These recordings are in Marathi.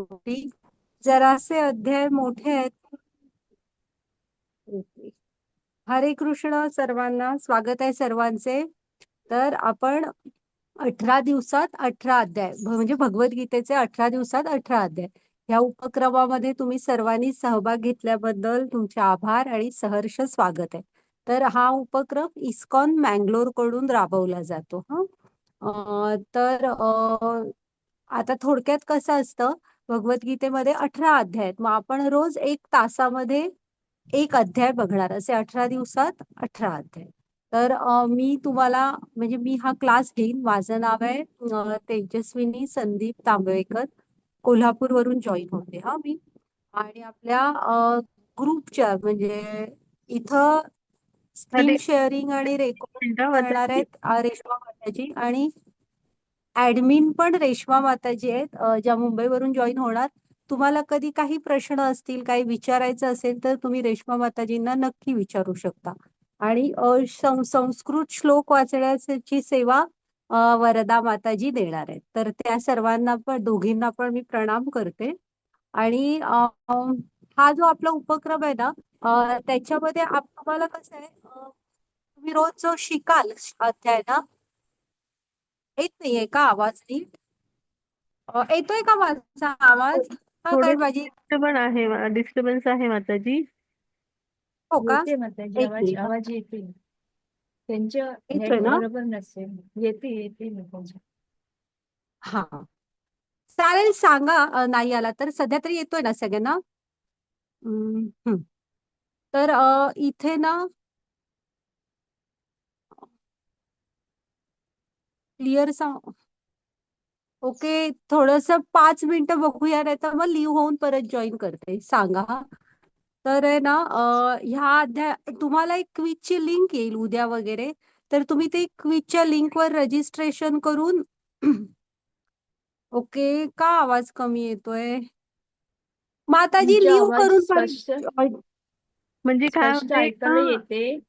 शेवटी जरासे अध्याय मोठे आहेत. हरे कृष्ण सर्वांना, स्वागत आहे सर्वांचे. तर आपण 18 दिवसात 18 अध्याय म्हणजे भगवद्गीतेचे 18 दिवसात 18 अध्याय या उपक्रमामध्ये तुम्ही सर्वांनी सहभाग घेतल्याबद्दल तुमचे आभार आणि सहर्ष स्वागत आहे. तर हा उपक्रम इस्कॉन मँगलोर कडून राबवला जातो. आता थोडक्यात कसं असतं, भगवद्गीतेमध्ये 18 अध्याय आहेत. मग आपण रोज 1 तासामध्ये एक अध्याय बघणार, असे 18 दिवसात 18 अध्याय. तर मी तुम्हाला म्हणजे मी हा क्लास घेईन. माझं नाव आहे तेजस्विनी संदीप तांबवेकर. कोल्हापूर वरून जॉईन होते मी. आणि आपल्या ग्रुपच्या म्हणजे इथं स्क्रीन मध्ये शेअरिंग आणि रेकॉर्डिंग मिनिटं करणार वाचायची. आहेत रेश्मा माताजी, आणि ऍडमिन पण रेश्मा माताजी आहेत, ज्या मुंबईवरून जॉईन होणार. तुम्हाला कधी काही प्रश्न असतील, काही विचारायचं असेल तर तुम्ही रेश्मा माताजींना नक्की विचारू शकता. आणि संस्कृत श्लोक वाचण्याची सेवा वरदा माताजी देणार आहेत. तर त्या सर्वांना पण, दोघींना पण मी प्रणाम करते. आणि हा जो आपला उपक्रम आहे ना, त्याच्यामध्ये तुम्हाला कसं आहे, तुम्ही रोज जो शिकाल अध्याय ना, येत नाहीये का आवाज नीट? येतोय का माझा आवाज? थोडे कारण माझी डिस्टर्बन्स आहे माताजी. हो का? येते माताजी, एक आवाज मिनिट. आवाज येते. त्यांच्या येतोय नेट ना? बरोबर नसेल. येते माताजी. हा, चालेल, सांगा. नाही आला तर. सध्या तरी येतोय ना सगळ्यांना? हम्म. तर इथे ना क्लिअर सांग. ओके, थोडस 5 मिनिटं बघूया, नाही तर मग लिव्ह होऊन परत जॉईन करते. सांगा हा. तर आहे ना, ह्या अध्याय तुम्हाला एक क्विजची लिंक येईल उद्या वगैरे. तर तुम्ही ते क्विजच्या लिंकवर रजिस्ट्रेशन करून ओके, का आवाज कमी येतोय? माताजी तुमचा लिव्ह आवाज करून स्पष्ट म्हणजे काय स्पष्ट होते ऐकायला येते.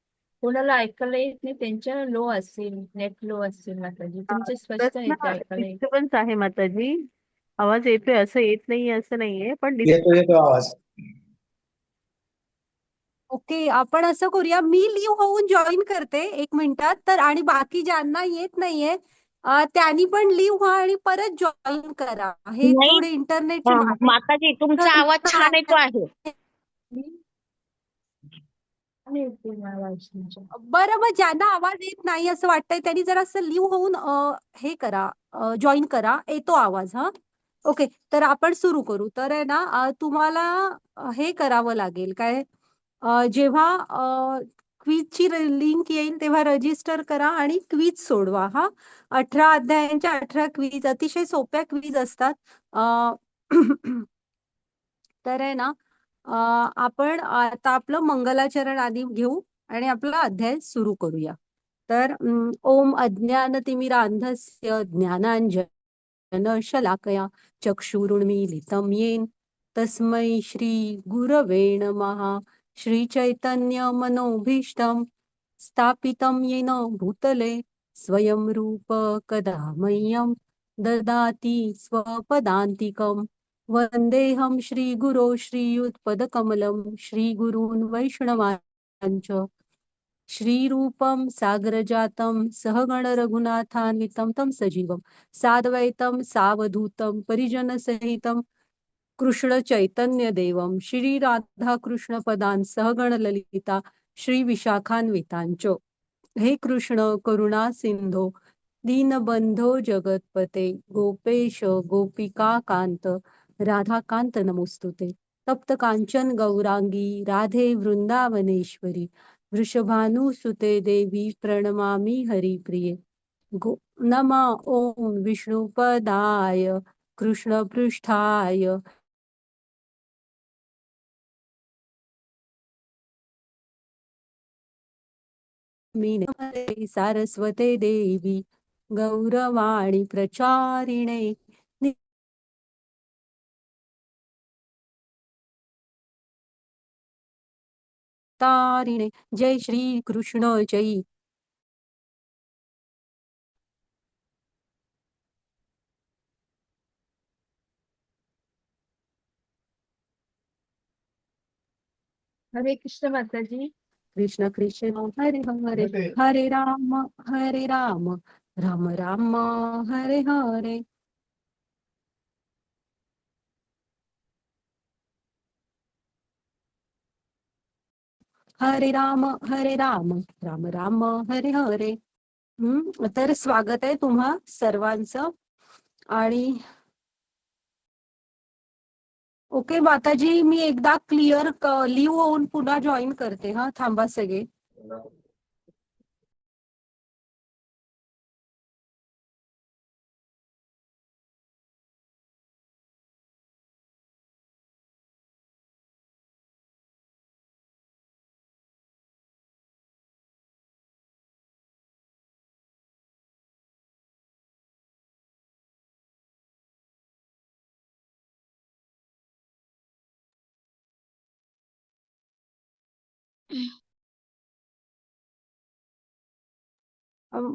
कोणाला ऐकायला येत नाही, त्यांच्या लो असेल, नेट लो असेल माताजी. तुमचं स्पष्ट येते, ऐकायला येते. डिस्टर्बन्स आहे माताजी. आवाज येतोय, असं येत नाहीये असं नाहीये, पण येतो येतो आवाज. ओके, आपण असं करूया, मी लिव्ह होऊन जॉईन करते 1 मिनिटात. तर आणि बाकी ज्यांना येत नाहीये त्यांनी पण लिव्ह व्हा आणि परत जॉईन करा. हे नाही. थोडे इंटरनेटचे माताजी तुमचा आवाज छान येतो आहे. आणि येते आवाज तुमचा. बरं, मग ज्यांना आवाज येत नाही असं वाटतंय त्यांनी जरा असं लिव्ह होऊन हे करा, जॉईन करा. येतो आवाज? हा, ओके. तर आपण सुरू करू. तर आहे ना, तुम्हाला हे करावं लागेल काय, जेव्हा क्विजची लिंक येईल तेव्हा रजिस्टर करा आणि क्विज सोडवा. 18 अध्यायांच्या 18 क्विज, अतिशय सोप्या क्विज असतात. तर आहे ना, आपण आता आपलं मंगलाचरण आधी घेऊ आणि आपला अध्याय सुरू करूया. तर ओम अज्ञानतिमिरांधस्य ज्ञानांजन शलाकया चक्षुरुन्मीलितं येन तस्मै श्री गुरवे नमः. श्री चैतन्य मनोभीष्टं स्थापितं येन भूतले स्वयं रूप कदा मह्यं ददाति स्वपदान्तिकम्. वंदेहं श्रीगुरो श्रीयुतपदकमलं श्रीगुरून् वैष्णवांच श्रीरूपं साग्रजातं सहगण रघुनाथान्वितं तं सजीवं साद्वैतं सावधूतं परिजनसहितं कृष्ण चैतन्य देवं श्री राधा कृष्ण पदां सहगण ललिता श्री विशाखान्वितांच. हे कृष्ण करुणा सिंधो दीनबंधो जगतपते गोपेश गोपिका कांत राधाकांत नमोस्तुते. तप्त कांचन गौरांगी राधे वृंदावनेश्वरी वृषभानुसुते देवी प्रणमामि हरिप्रिये. नमा ओम विष्णुपदाय कृष्णपृष्ठाय मीने सारस्वते देवी गौरवाणी प्रचारिणे तारिणे. जय श्री कृष्ण जय. हरे कृष्ण माताजी. कृष्ण कृष्ण हरे हरे हरे राम राम राम हरे हरे. हरे राम राम राम हरे हरे. तर स्वागत आहे तुम्हा सर्वांचं. आणि ओके माताजी, मी एकदा क्लिअर लिव्ह होऊन पुन्हा जॉईन करते. हा, थांबा सगळे.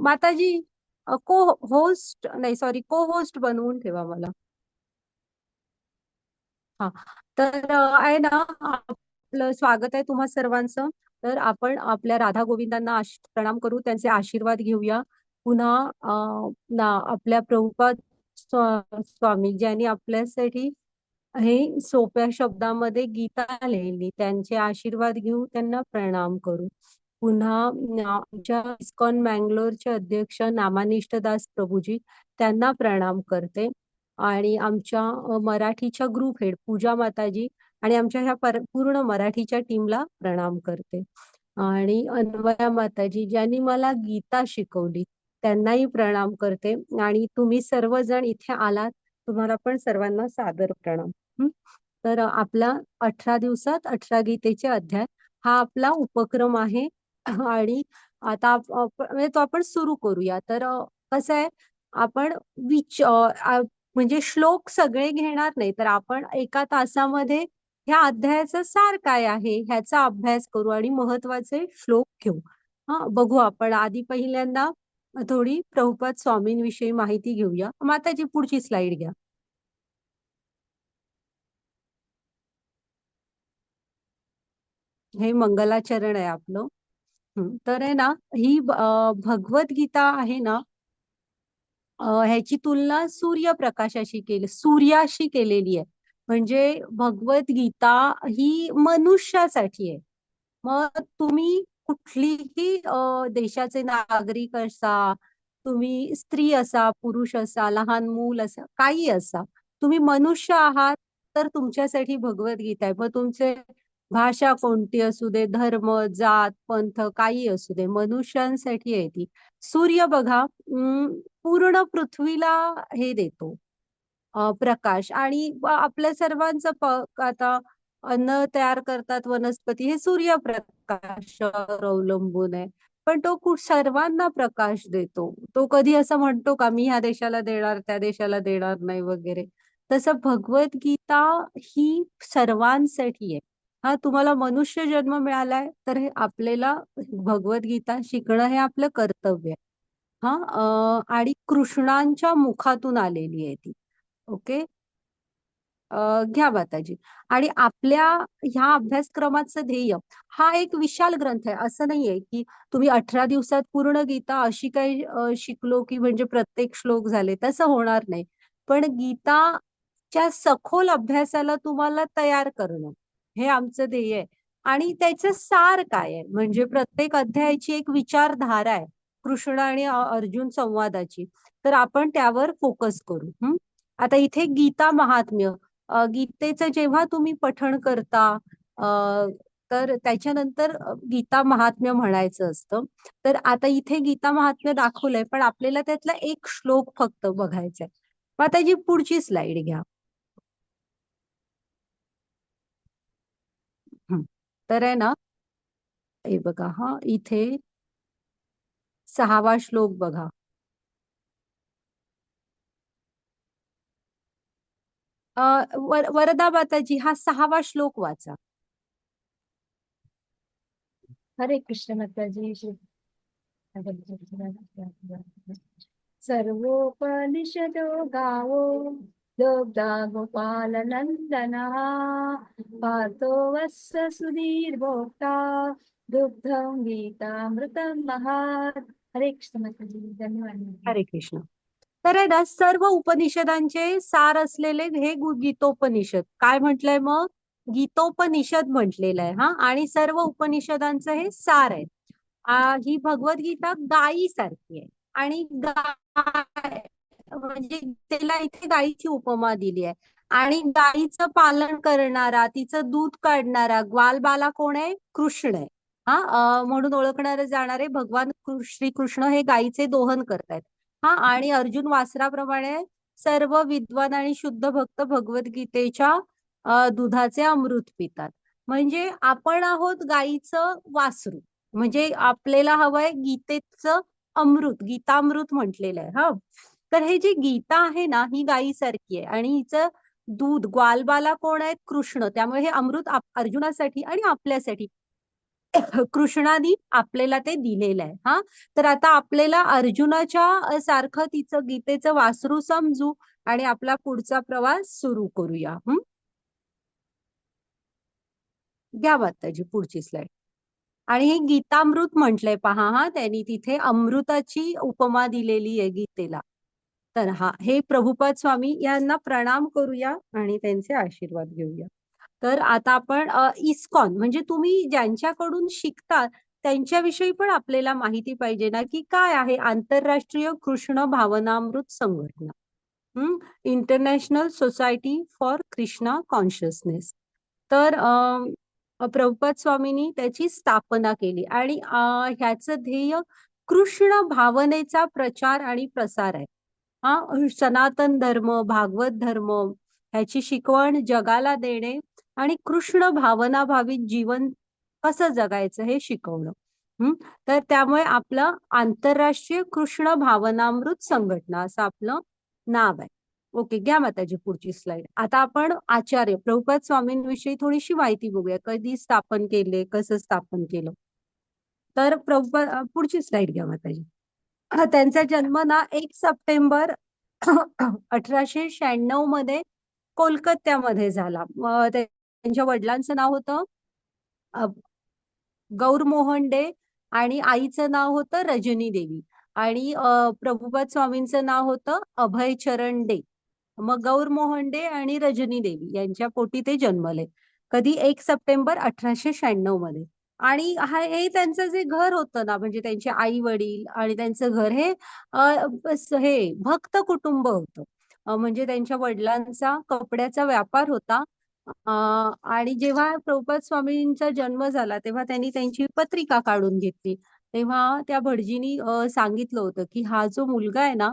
माताजी, को होस्ट नाही, सॉरी, को होस्ट बनवून ठेवा मला. हा, तर आहे ना, आपलं स्वागत आहे तुम्हा सर्वांचं. तर आपण आपल्या राधा गोविंदांना प्रणाम करू, त्यांचे आशीर्वाद घेऊया. पुन्हा आपल्या प्रभुपाद स्वामी ज्यांनी आपल्यासाठी हे सोप्या शब्दामध्ये गीता लिहिली, त्यांचे आशीर्वाद घेऊ, त्यांना प्रणाम करू. पुन्हा आमच्या इस्कॉन मँगलोरचे अध्यक्ष नामानिष्ठ दास प्रभूजी, त्यांना प्रणाम करते. आणि आमच्या मराठीच्या ग्रुप हेड पूजा माताजी आणि आमच्या ह्या पूर्ण मराठीच्या टीमला प्रणाम करते. आणि अन्वया माताजी ज्यांनी मला गीता शिकवली, त्यांनाही प्रणाम करते. आणि तुम्ही सर्वजण इथे आलात, तुम्हाला पण सर्वांना सादर प्रणाम. तर आपला 18 दिवसात 18 गीतेचे अध्याय हा आपला उपक्रम आहे. आणि आता म्हणजे तो आपण सुरू करूया. तर कसं आहे, आपण म्हणजे श्लोक सगळे घेणार नाही, तर आपण एका तासामध्ये ह्या अध्यायाचं सार काय आहे ह्याचा अभ्यास करू आणि महत्वाचे श्लोक घेऊ. बघू. आपण आधी पहिल्यांदा थोडी प्रभुपाद स्वामींविषयी माहिती घेऊया. माताजी, पुढची स्लाइड घ्या. हे मंगलाचरण आहे आपलं. तर आहे ना, ही भगवद्गीता आहे ना, ह्याची तुलना सूर्याशी केलेली आहे. म्हणजे भगवद्गीता ही मनुष्यासाठी आहे. मग तुम्ही कुठलीही देशाचे नागरिक असा, तुम्ही स्त्री असा, पुरुष असा, लहान मूल असा, काही असा, तुम्ही मनुष्य आहात, तर तुमच्यासाठी भगवद्गीता आहे. मग तुमचे भाषा कोणती असू दे, धर्म, जात, पंथ काही असू दे, मनुष्यांसाठी आहे ती. सूर्य बघा, पूर्ण पृथ्वीला हे देतो, प्रकाश. आणि आपल्या सर्वांचं आता अन्न तयार करतात वनस्पती, हे सूर्यप्रकाशावर अवलंबून आहे. पण तो सर्वांना प्रकाश देतो. तो कधी असं म्हणतो का मी ह्या देशाला देणार, त्या देशाला देणार नाही वगैरे. तसं भगवद्गीता ही सर्वांसाठी आहे. हा, तुम्हाला मनुष्य जन्म मिळालाय, तर हे आपल्याला भगवद्गीता शिकणं हे आपलं कर्तव्य आहे. आणि कृष्णांच्या मुखातून आलेली आहे ती. ओके. घ्या माताजी. आणि आपल्या ह्या अभ्यासक्रमाचं ध्येय हा एक विशाल ग्रंथ आहे. असं नाहीये की तुम्ही 18 दिवसात पूर्ण गीता अशी काही शिकलो की म्हणजे प्रत्येक श्लोक झाले, तसं होणार नाही. पण गीताच्या सखोल अभ्यासाला तुम्हाला तयार करणं हे आमचं ध्येय आहे. आणि त्याचं सार काय आहे, म्हणजे प्रत्येक अध्यायाची एक विचारधारा आहे, कृष्ण आणि अर्जुन संवादाची. तर आपण त्यावर फोकस करू. आता इथे गीता महात्म्य, गीतेचं जेव्हा तुम्ही पठण करता, तर त्याच्यानंतर गीता महात्म्य म्हणायचं असतं. तर आता इथे गीता महात्म्य दाखवलंय, पण आपल्याला त्यातला एक श्लोक फक्त बघायचा आहे. मग त्याची पुढची स्लाइड घ्या. तर आहे ना, हे बघा, इथे 6वा श्लोक बघा. वरदा माताजी, हा 6वा श्लोक वाचा. हरे कृष्ण माताजी. सर्वोपनिषदो गावो दुग्धा गोपालनन्दनः पार्थो वत्स सुधीर्भोक्ता दुग्धं गीतामृतं महात्. हरे कृष्ण माताजी, धन्यवाद. हरे कृष्ण. तर आहे ना, सर्व उपनिषदांचे सार असलेले हे गीतोपनिषद काय म्हटलंय मग? गीतोपनिषद म्हटलेलं आहे हा. आणि सर्व उपनिषदांचं हे सार आहे. ही भगवद्गीता गायीसारखी आहे. आणि गाय म्हणजे त्याला इथे गायीची उपमा दिली आहे. आणि गायीचं पालन करणारा, तिचं दूध काढणारा ग्वालबाला कोण आहे? कृष्ण आहे. म्हणून ओळखणारे जाणारे भगवान श्रीकृष्ण हे गायीचे दोहन करतायत. आणि अर्जुन वासराप्रमाणे सर्व विद्वान आणि शुद्ध भक्त भगवद्गीतेच्या दुधाचे अमृत पितात. म्हणजे आपण आहोत गायीचं वासरू. म्हणजे आपल्याला हवंय गीतेचं अमृत, गीतामृत म्हटलेलं आहे. तर हे जी गीता आहे ना, ही गायीसारखी आहे आणि हिचं दूध ग्वालबाला कोण आहेत? कृष्ण. त्यामुळे हे अमृत अर्जुनासाठी आणि आपल्यासाठी कृष्णाने आपल्याला ते दिलेलं आहे. तर आता आपल्याला अर्जुनाच्या सारखं तिचं गीतेचं वासरू समजू आणि आपला पुढचा प्रवास सुरू करूया. घ्या माताजी पुढची स्लाइड. आणि हे गीतामृत म्हटलंय पहा. त्यांनी तिथे अमृताची उपमा दिलेली आहे गीतेला. तर हे प्रभुपाद स्वामी यांना प्रणाम करूया आणि त्यांचे आशीर्वाद घेऊया. तर आता आपण इस्कॉन म्हणजे तुम्ही ज्यांच्याकडून शिकता त्यांच्याविषयी पण आपल्याला माहिती पाहिजे ना, की काय आहे आंतरराष्ट्रीय कृष्ण भावनामृत संघटना, international society for Krishna consciousness. तर प्रभुपाद स्वामींनी त्याची स्थापना केली आणि ह्याचं ध्येय कृष्ण भावनेचा प्रचार आणि प्रसार आहे. सनातन धर्म, भागवत धर्म ह्याची शिकवण जगाला देणे आणि कृष्ण भावनाभावित जीवन कसं जगायचं हे शिकवणं. तर त्यामुळे आपलं आंतरराष्ट्रीय कृष्ण भावनामृत संघटना असं आपलं नाव आहे. ओके, घ्या माताजी पुढची स्लाइड. आता आपण आचार्य प्रभुपाद स्वामींविषयी थोडीशी माहिती बघूया. कधी स्थापन केले, कसं स्थापन केलं. तर प्रभुपाद पुढची स्लाइड घ्या माताजी. त्यांचा जन्म ना 1 सप्टेंबर 1896 मध्ये कोलकात्यामध्ये झाला. त्यांच्या वडिलांचं नाव होतं गौरमोहन डे आणि आईचं नाव होतं रजनी देवी आणि प्रभुपाद स्वामींचं नाव होतं अभय चरण डे. मग गौरमोहन डे आणि रजनी देवी यांच्या पोटी ते जन्मले. कधी 1 सप्टेंबर 1896 मध्ये. आणि हे त्यांचं जे घर होतं ना, म्हणजे त्यांचे आई वडील आणि त्यांचं घर हे भक्त कुटुंब होतं. म्हणजे त्यांच्या वडिलांचा कपड्याचा व्यापार होता. आणि जेव्हा प्रभुपाद स्वामींचा जन्म झाला तेव्हा त्यांनी त्यांची पत्रिका काढून घेतली. तेव्हा त्या भटजींनी सांगितलं होतं की हा जो मुलगा आहे ना,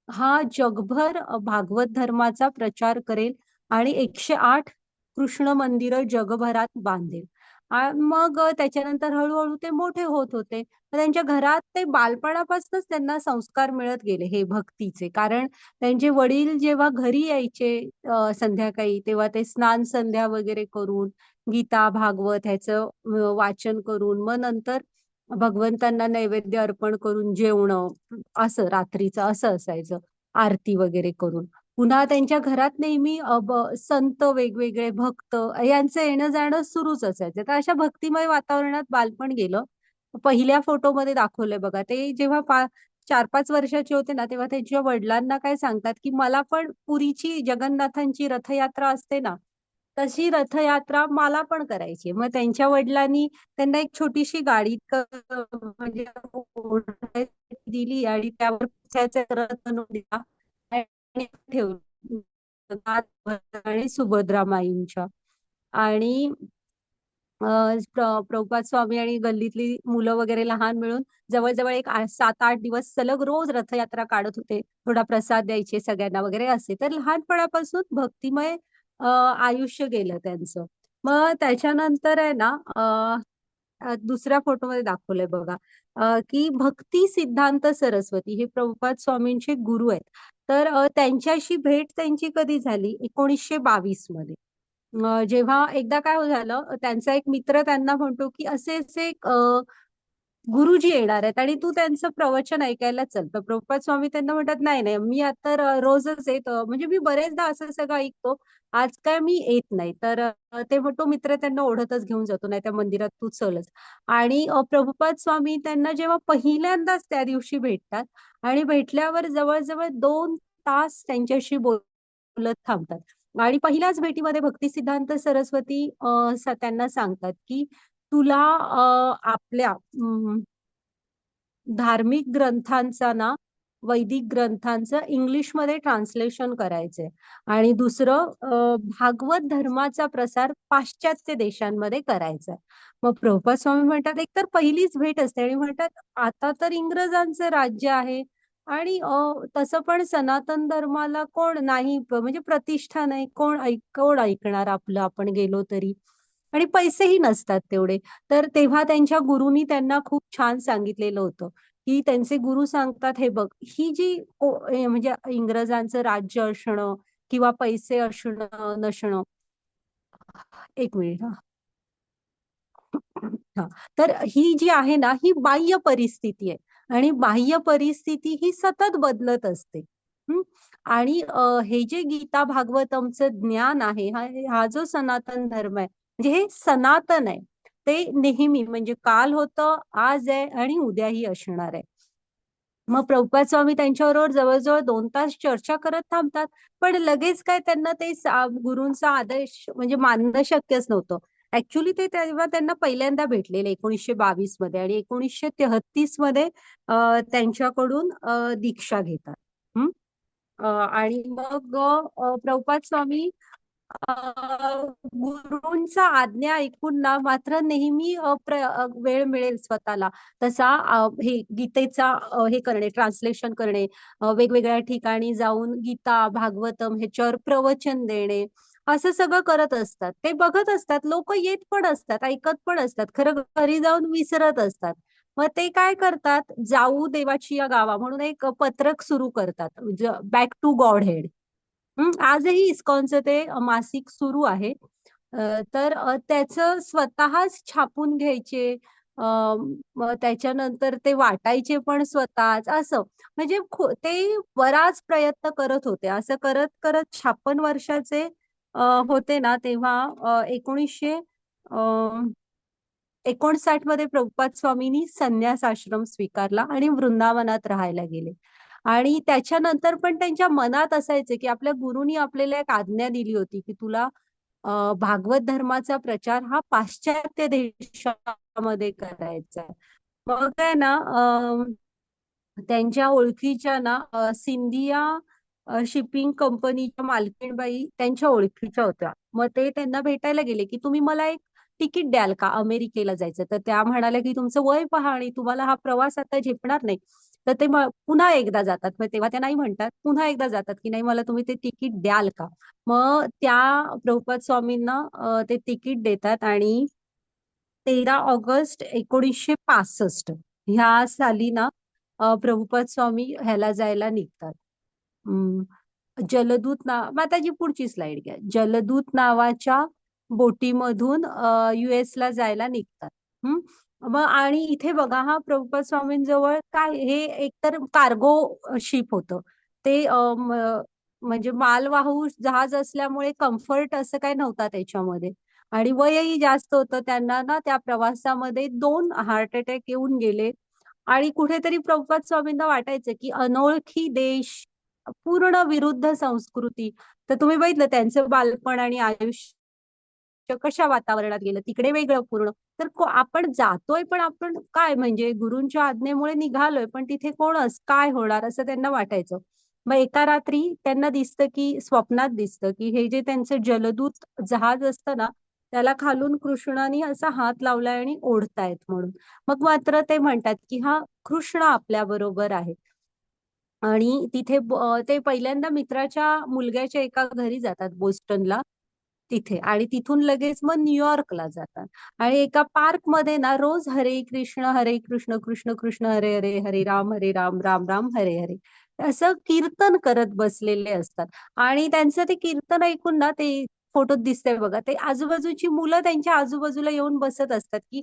हा जगभर भागवत धर्माचा प्रचार करेल आणि 108 कृष्ण मंदिरं जगभरात बांधेल. मग त्याच्यानंतर हळूहळू ते मोठे होत होते. त्यांच्या घरात ते बालपणापासूनच त्यांना संस्कार मिळत गेले हे भक्तीचे. कारण त्यांचे वडील जेव्हा घरी यायचे संध्याकाळी तेव्हा ते स्नान संध्या वगैरे करून गीता भागवत ह्याचं वाचन करून मग नंतर भगवंतांना नैवेद्य अर्पण करून जेवणं असं रात्रीचं असं असायचं. आरती वगैरे करून पुन्हा त्यांच्या घरात नेहमी संत वेगवेगळे भक्त यांचं येणं जाणं सुरूच असायचं. तर अशा भक्तिमय वातावरणात बालपण गेलं. पहिल्या फोटोमध्ये दाखवलंय बघा. ते जेव्हा 4-5 वर्षाचे होते ना तेव्हा त्यांच्या वडिलांना काय सांगतात की मला पण पुरीची जगन्नाथांची रथयात्रा असते ना तशी रथयात्रा मला पण करायची. मग त्यांच्या वडिलांनी त्यांना एक छोटीशी गाडी म्हणजे दिली आणि त्यावर त्याचा रथ बनवून दिला आणि ठेवलं आणि सुभद्रा माईंच्या. आणि प्रभुपाद स्वामी आणि गल्लीतली मुलं वगैरे लहान मिळून जवळजवळ एक 7-8 दिवस सलग रोज रथयात्रा काढत होते. थोडा प्रसाद द्यायचे सगळ्यांना वगैरे असे. तर लहानपणापासून भक्तिमय आयुष्य गेलं त्यांचं. मग त्याच्यानंतर आहे ना दुसऱ्या फोटोमध्ये दाखवलंय बघा की भक्ती सिद्धांत सरस्वती हे प्रभुपाद स्वामींचे गुरु आहेत. तर त्यांच्याशी भेट त्यांची कधी झाली? 1922 मध्ये. जेव्हा एकदा काय झालं त्यांचा एक मित्र त्यांना म्हणतो की असे असे गुरुजी येणार आहेत आणि तू त्यांचं प्रवचन ऐकायला चल. तर प्रभुपाद स्वामी त्यांना म्हणतात, नाही नाही, मी आता रोजच येत, म्हणजे मी बरेचदा असं सगळं ऐकतो, आज काय मी येत नाही. तर तो मित्र त्यांना ओढतच घेऊन जातो, नाही त्या मंदिरात तू चलच. आणि प्रभुपाद स्वामी त्यांना जेव्हा पहिल्यांदाच त्या दिवशी भेटतात आणि भेटल्यावर जवळजवळ 2 तास त्यांच्याशी बोलत थांबतात. आणि पहिल्याच भेटीमध्ये भक्तिसिद्धांत सरस्वती त्यांना सांगतात की तुला आपल्या धार्मिक ग्रंथांचा ना, वैदिक ग्रंथांचं इंग्लिशमध्ये ट्रान्सलेशन करायचंय. आणि दुसरं भागवत धर्माचा प्रसार पाश्चात्य देशांमध्ये करायचा आहे. मग प्रभुपाद स्वामी म्हणतात, एक तर पहिलीच भेट असते आणि म्हणतात आता तर इंग्रजांचं राज्य आहे आणि तसं पण सनातन धर्माला कोण नाही, म्हणजे प्रतिष्ठा नाही, कोण ऐकणार आपलं, आपण गेलो तरी, आणि पैसेही नसतात तेवढे. तर तेव्हा त्यांच्या गुरुनी त्यांना खूप छान सांगितलेलं होतं की त्यांचे गुरु सांगतात, हे बघ, ही जी म्हणजे इंग्रजांचं राज्य असणं किंवा पैसे असणं नसणं, एक मिनिट हा. हा. तर ही जी आहे ना, ही बाह्य परिस्थिती आहे आणि बाह्य परिस्थिती ही सतत बदलत असते. हम्म. आणि हे जे गीता भागवतमचं ज्ञान आहे, हा जो सनातन धर्म आहे, म्हणजे हे सनातन आहे. ते नेहमी, म्हणजे काल होतं, आज आहे आणि उद्याही असणार आहे. मग प्रभुपाद स्वामी त्यांच्याबरोबर जवळजवळ 2 तास चर्चा करत थांबतात. पण लगेच काय त्यांना ते गुरूंचा आदेश म्हणजे मानणं शक्यच नव्हतं. ऍक्च्युली ते तेव्हा त्यांना पहिल्यांदा भेटलेले 1922 मध्ये, आणि 1933 मध्ये त्यांच्याकडून दीक्षा घेतात. हम्म. आणि मग प्रभुपाद स्वामी गुरूंचा आज्ञा ऐकून ना मात्र नेहमी वेळ मिळेल स्वतःला तसा हे गीतेचा हे करणे, ट्रान्सलेशन करणे, वेगवेगळ्या ठिकाणी जाऊन गीता भागवतम ह्याच्यावर प्रवचन देणे, असं सगळं करत असतात. ते बघत असतात, लोक येत पण असतात, ऐकत पण असतात, खरं घरी जाऊन विसरत असतात. मग ते काय करतात, जाऊ देवाची या गावा म्हणून एक पत्रक सुरू करतात, बॅक टू गॉड हेड. आजही इस्कॉनचं ते मासिक सुरू आहे. तर त्याचं स्वतःच छापून घ्यायचे, मग त्याच्यानंतर ते वाटायचे पण स्वतःच, असं म्हणजे ते बराच प्रयत्न करत होते. असं करत करत 56 वर्षाचे होते ना, तेव्हा 1959 मध्ये प्रभुपाद स्वामींनी संन्यास आश्रम स्वीकारला आणि वृंदावनात राहायला गेले. आणि त्याच्यानंतर पण त्यांच्या मनात असायचे की आपल्या गुरुनी आपल्याला एक आज्ञा दिली होती की तुला भागवत धर्माचा प्रचार हा पाश्चात्य देशामध्ये करायचा आहे. मग काय ना, त्यांच्या ओळखीच्या ना सिंधिया शिपिंग कंपनीच्या मालकीणबाई त्यांच्या ओळखीच्या होत्या. मग ते त्यांना भेटायला गेले की तुम्ही मला एक तिकीट द्याल का अमेरिकेला जायचं. तर त्या म्हणाल्या की तुमचं वय पहा आणि तुम्हाला हा प्रवास आता झेपणार नाही. तर ते पुन्हा एकदा जातात. मग तेव्हा त्या नाही म्हणतात, पुन्हा एकदा जातात की नाही, मला तुम्ही ते तिकीट द्याल का. मग त्या प्रभुपाद स्वामींना ते तिकीट देतात आणि 13 ऑगस्ट 1965 ह्या साली ना प्रभुपाद स्वामी ह्याला जायला निघतात. जलदूत माताजी पुढची स्लाइड घ्या. जलदूत नावाच्या बोटीमधून US ला जायला निघतात. हम्म. मग आणि इथे बघा, हा प्रभुपाद स्वामींजवळ काय, हे एकतर कार्गो शिप होतं ते, म्हणजे मालवाहू जहाज असल्यामुळे कम्फर्ट असं काय नव्हता त्याच्यामध्ये, आणि वयही जास्त होतं त्यांना ना. त्या प्रवासामध्ये 2 हार्ट अटॅक येऊन गेले. आणि कुठेतरी प्रभुपाद स्वामींना वाटायचं की अनोळखी देश, पूर्ण विरुद्ध संस्कृती. तर तुम्ही बघितलं त्यांचं बालपण आणि आयुष्य कशा वातावरणात गेलं, तिकडे वेगळं पूर्ण. तर आपण जातोय पण आपण काय, म्हणजे गुरूंच्या आज्ञेमुळे निघालोय, पण तिथे काय होणार असं त्यांना वाटायचं. मग एका रात्री त्यांना दिसतं की, स्वप्नात दिसतं की हे जे त्यांचं जलदूत जहाज असतं ना, त्याला खालून कृष्णाने असा हात लावलाय आणि ओढतायत म्हणून. मग मात्र ते म्हणतात की हा कृष्ण आपल्या बरोबर आहे. आणि तिथे ते पहिल्यांदा मित्राच्या मुलग्याच्या एका घरी जातात बोस्टनला तिथे, आणि तिथून लगेच मग न्यूयॉर्कला जातात. आणि एका पार्क मध्ये ना रोज हरे कृष्ण कृष्ण कृष्ण हरे हरे, हरे राम राम राम हरे हरे, असं कीर्तन करत बसलेले असतात. आणि त्यांचं ते कीर्तन ऐकून ना, ते फोटोत दिसतंय बघा, ते आजूबाजूची मुलं त्यांच्या आजूबाजूला येऊन बसत असतात की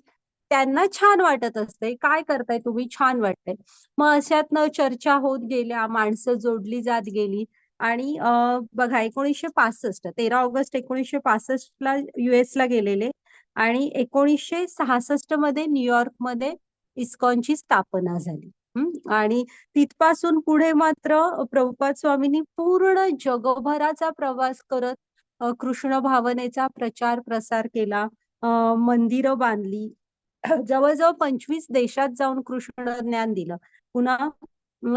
त्यांना छान वाटत असते, काय करताय तुम्ही, छान वाटतंय. मग अशातनं चर्चा होत गेल्या, माणसं जोडली जात गेली. आणि बघा 1965 13 ऑगस्ट 1965 ला US ला गेलेले आणि 1966 मध्ये न्यूयॉर्कमध्ये इस्कॉनची स्थापना झाली. आणि तिथपासून पुढे मात्र प्रभुपाद स्वामींनी पूर्ण जगभराचा प्रवास करत कृष्ण भावनेचा प्रचार प्रसार केला, मंदिरं बांधली, जवळजवळ 25 देशात जाऊन कृष्ण ज्ञान दिलं. पुन्हा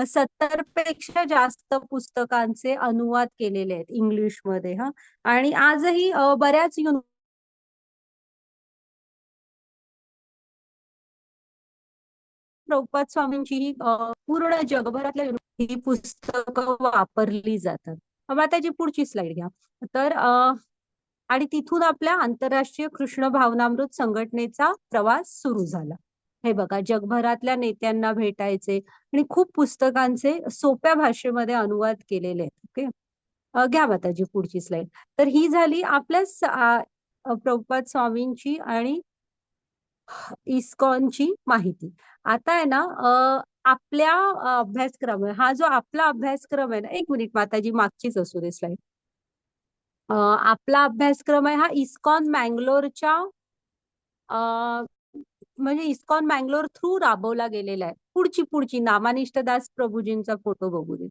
70 पेक्षा जास्त पुस्तकांचे अनुवाद केलेले आहेत इंग्लिशमध्ये. आणि आजही बऱ्याच प्रभुपाद स्वामींची ही पूर्ण जगभरातल्या ही पुस्तकं वापरली जातात. मग आता जी पुढची स्लाइड घ्या. तर आणि तिथून आपल्या आंतरराष्ट्रीय कृष्ण भावनामृत संघटनेचा प्रवास सुरू झाला. हे बघा, जगभरातल्या नेत्यांना भेटायचे आणि खूप पुस्तकांचे सोप्या भाषेमध्ये अनुवाद केलेले आहेत. ओके, घ्या माताजी पुढची स्लाइड. तर ही झाली आपल्या प्रभुपाद स्वामींची आणि इस्कॉनची माहिती. आता आहे ना आपल्या अभ्यासक्रम, हा जो आपला अभ्यासक्रम आहे ना, एक मिनिट माताजी, मागचीच असू दे स्लाइड. आपला अभ्यासक्रम आहे हा इस्कॉन मँगलोरच्या म्हणजे इस्कॉन मँगलोर थ्रू राबवला गेलेला आहे. पुढची नामानिष्ठ दास प्रभूजींचा फोटो बघू दे.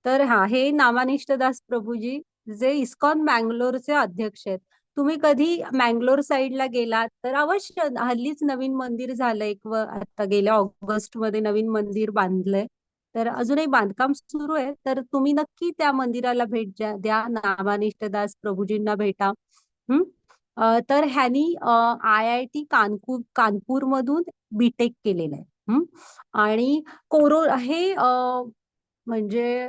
तर हे नामानिष्ठ दास प्रभूजी जे इस्कॉन मँगलोरचे अध्यक्ष आहेत. तुम्ही कधी मँगलोर साईडला गेलात तर अवश्य, हल्लीच नवीन मंदिर झालंय, आता गेल्या ऑगस्ट मध्ये नवीन मंदिर बांधलंय, तर अजूनही बांधकाम सुरू आहे. तर तुम्ही नक्की त्या मंदिराला भेट द्या, नामानिष्ठ दास प्रभूजींना भेटा. तर ह्यांनी IIT कानपूर मधून बीटेक केलेलं आहे. आणि हे म्हणजे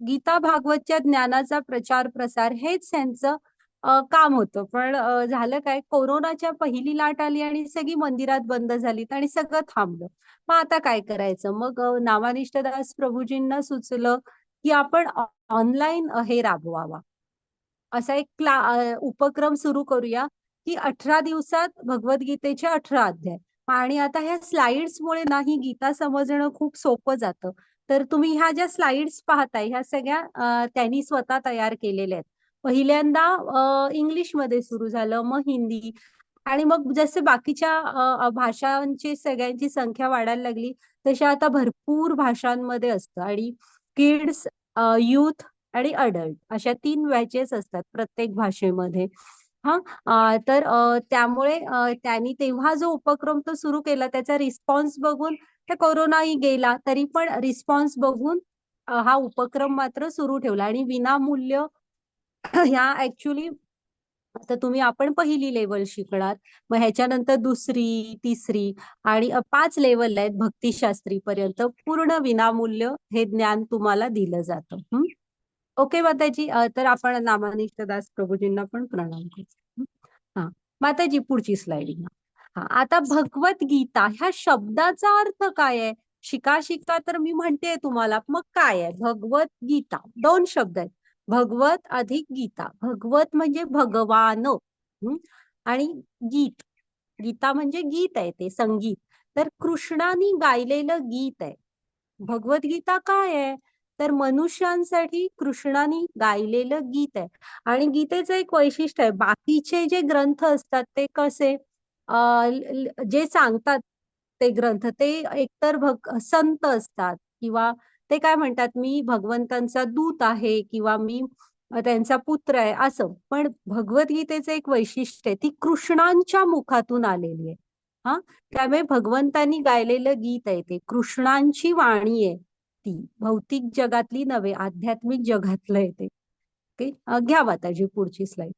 गीता भागवतच्या ज्ञानाचा प्रचार प्रसार हेच त्यांचं काम होतं. पण झालं काय, कोरोनाच्या पहिली लाट आली आणि सगळी मंदिरात बंद झाली आणि सगळं थांबलं. मग आता काय करायचं, मग नामानिष्ठ दास प्रभूजींना सुचलं की आपण ऑनलाईन हे राबवावा, असा एक उपक्रम सुरू करूया की 18 दिवसात भगवद्गीतेचे 18 अध्याय. आणि आता ह्या स्लाइड्समुळे ना ही गीता समजणं खूप सोपं जातं. तर तुम्ही ह्या ज्या स्लाइड्स पाहताय ह्या सगळ्या त्यांनी स्वतः तयार केलेल्या आहेत. पहिल्यांदा इंग्लिशमध्ये सुरू झालं, मग हिंदी, आणि मग जसे बाकीच्या भाषांची सगळ्यांची संख्या वाढायला लागली तशा आता भरपूर भाषांमध्ये असतं. आणि किड्स, युथ आणि अडल्ट अशा 3 बॅचेस असतात प्रत्येक भाषेमध्ये. तर त्यामुळे त्यांनी तेव्हा जो उपक्रम तो सुरू केला त्याचा रिस्पॉन्स बघून, तर कोरोनाही गेला तरी पण रिस्पॉन्स बघून हा उपक्रम मात्र सुरू ठेवला. आणि विनामूल्य ह्या ऍक्च्युली आता आपण पहिली लेवल शिकणार, मग ह्याच्यानंतर दुसरी, तिसरी आणि 5 लेवल आहेत भक्तिशास्त्री पर्यंत, पूर्ण विनामूल्य हे ज्ञान तुम्हाला दिलं जातं. ओके माताजी, तर आपण नामानिष्ठ दास प्रभूजींना पण प्रणाम करू. माताजी पुढची स्लाइड घ्या. आता भगवद्गीता ह्या शब्दाचा अर्थ काय आहे, शिका तर मी म्हणते तुम्हाला, मग काय आहे भगवद्गीता? 2 शब्द आहेत, भगवत अधिक गीता. भगवत म्हणजे भगवान, आणि गीता म्हणजे गीत आहे, ते संगीत. तर कृष्णाने गायलेलं गीत आहे भगवद्गीता. काय आहे तर मनुष्यांसाठी कृष्णाने गायलेलं गीत आहे. आणि गीतेचं एक वैशिष्ट्य आहे, बाकीचे जे ग्रंथ असतात ते कसे जे सांगतात ते ग्रंथ ते एकतर संत असतात, किंवा ते काय म्हणतात, मी भगवंतांचा दूत आहे किंवा मी त्यांचा पुत्र आहे असं. पण भगवद्गीतेचं एक वैशिष्ट्य आहे, ती कृष्णांच्या मुखातून आलेली आहे. त्यामुळे भगवंतांनी गायलेलं गीत आहे, ते कृष्णांची वाणी आहे, ती भौतिक जगातली नव्हे, आध्यात्मिक जगातलं आहे ते. ओके, घ्या माताजी पुढची स्लाइड.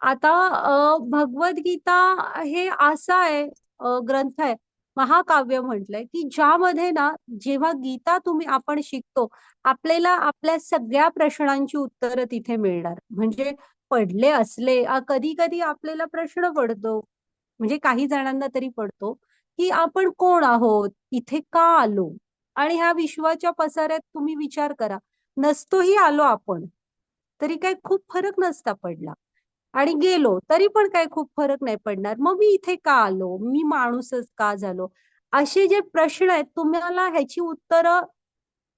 आता भगवद्गीता हे असा आहे ग्रंथ आहे, महाकाव्य म्हटलंय, की ज्यामध्ये ना जेव्हा गीता आपण शिकतो, आपल्याला आपल्या सगळ्या प्रश्नांची उत्तरं तिथे मिळणार. म्हणजे पडले असले, कधी कधी आपल्याला प्रश्न पडतो, म्हणजे काही जणांना तरी पडतो, की आपण कोण आहोत, इथे का आलो, आणि ह्या विश्वाच्या पसाऱ्यात तुम्ही विचार करा, नसतोही आलो आपण तरी काही खूप फरक नसता पडला. आणि गेलो तरी पण काही खूप फरक नाही पडणार. मग मी इथे का आलो, मी माणूसच का झालो, असे जे प्रश्न आहेत तुम्हाला ह्याची उत्तरं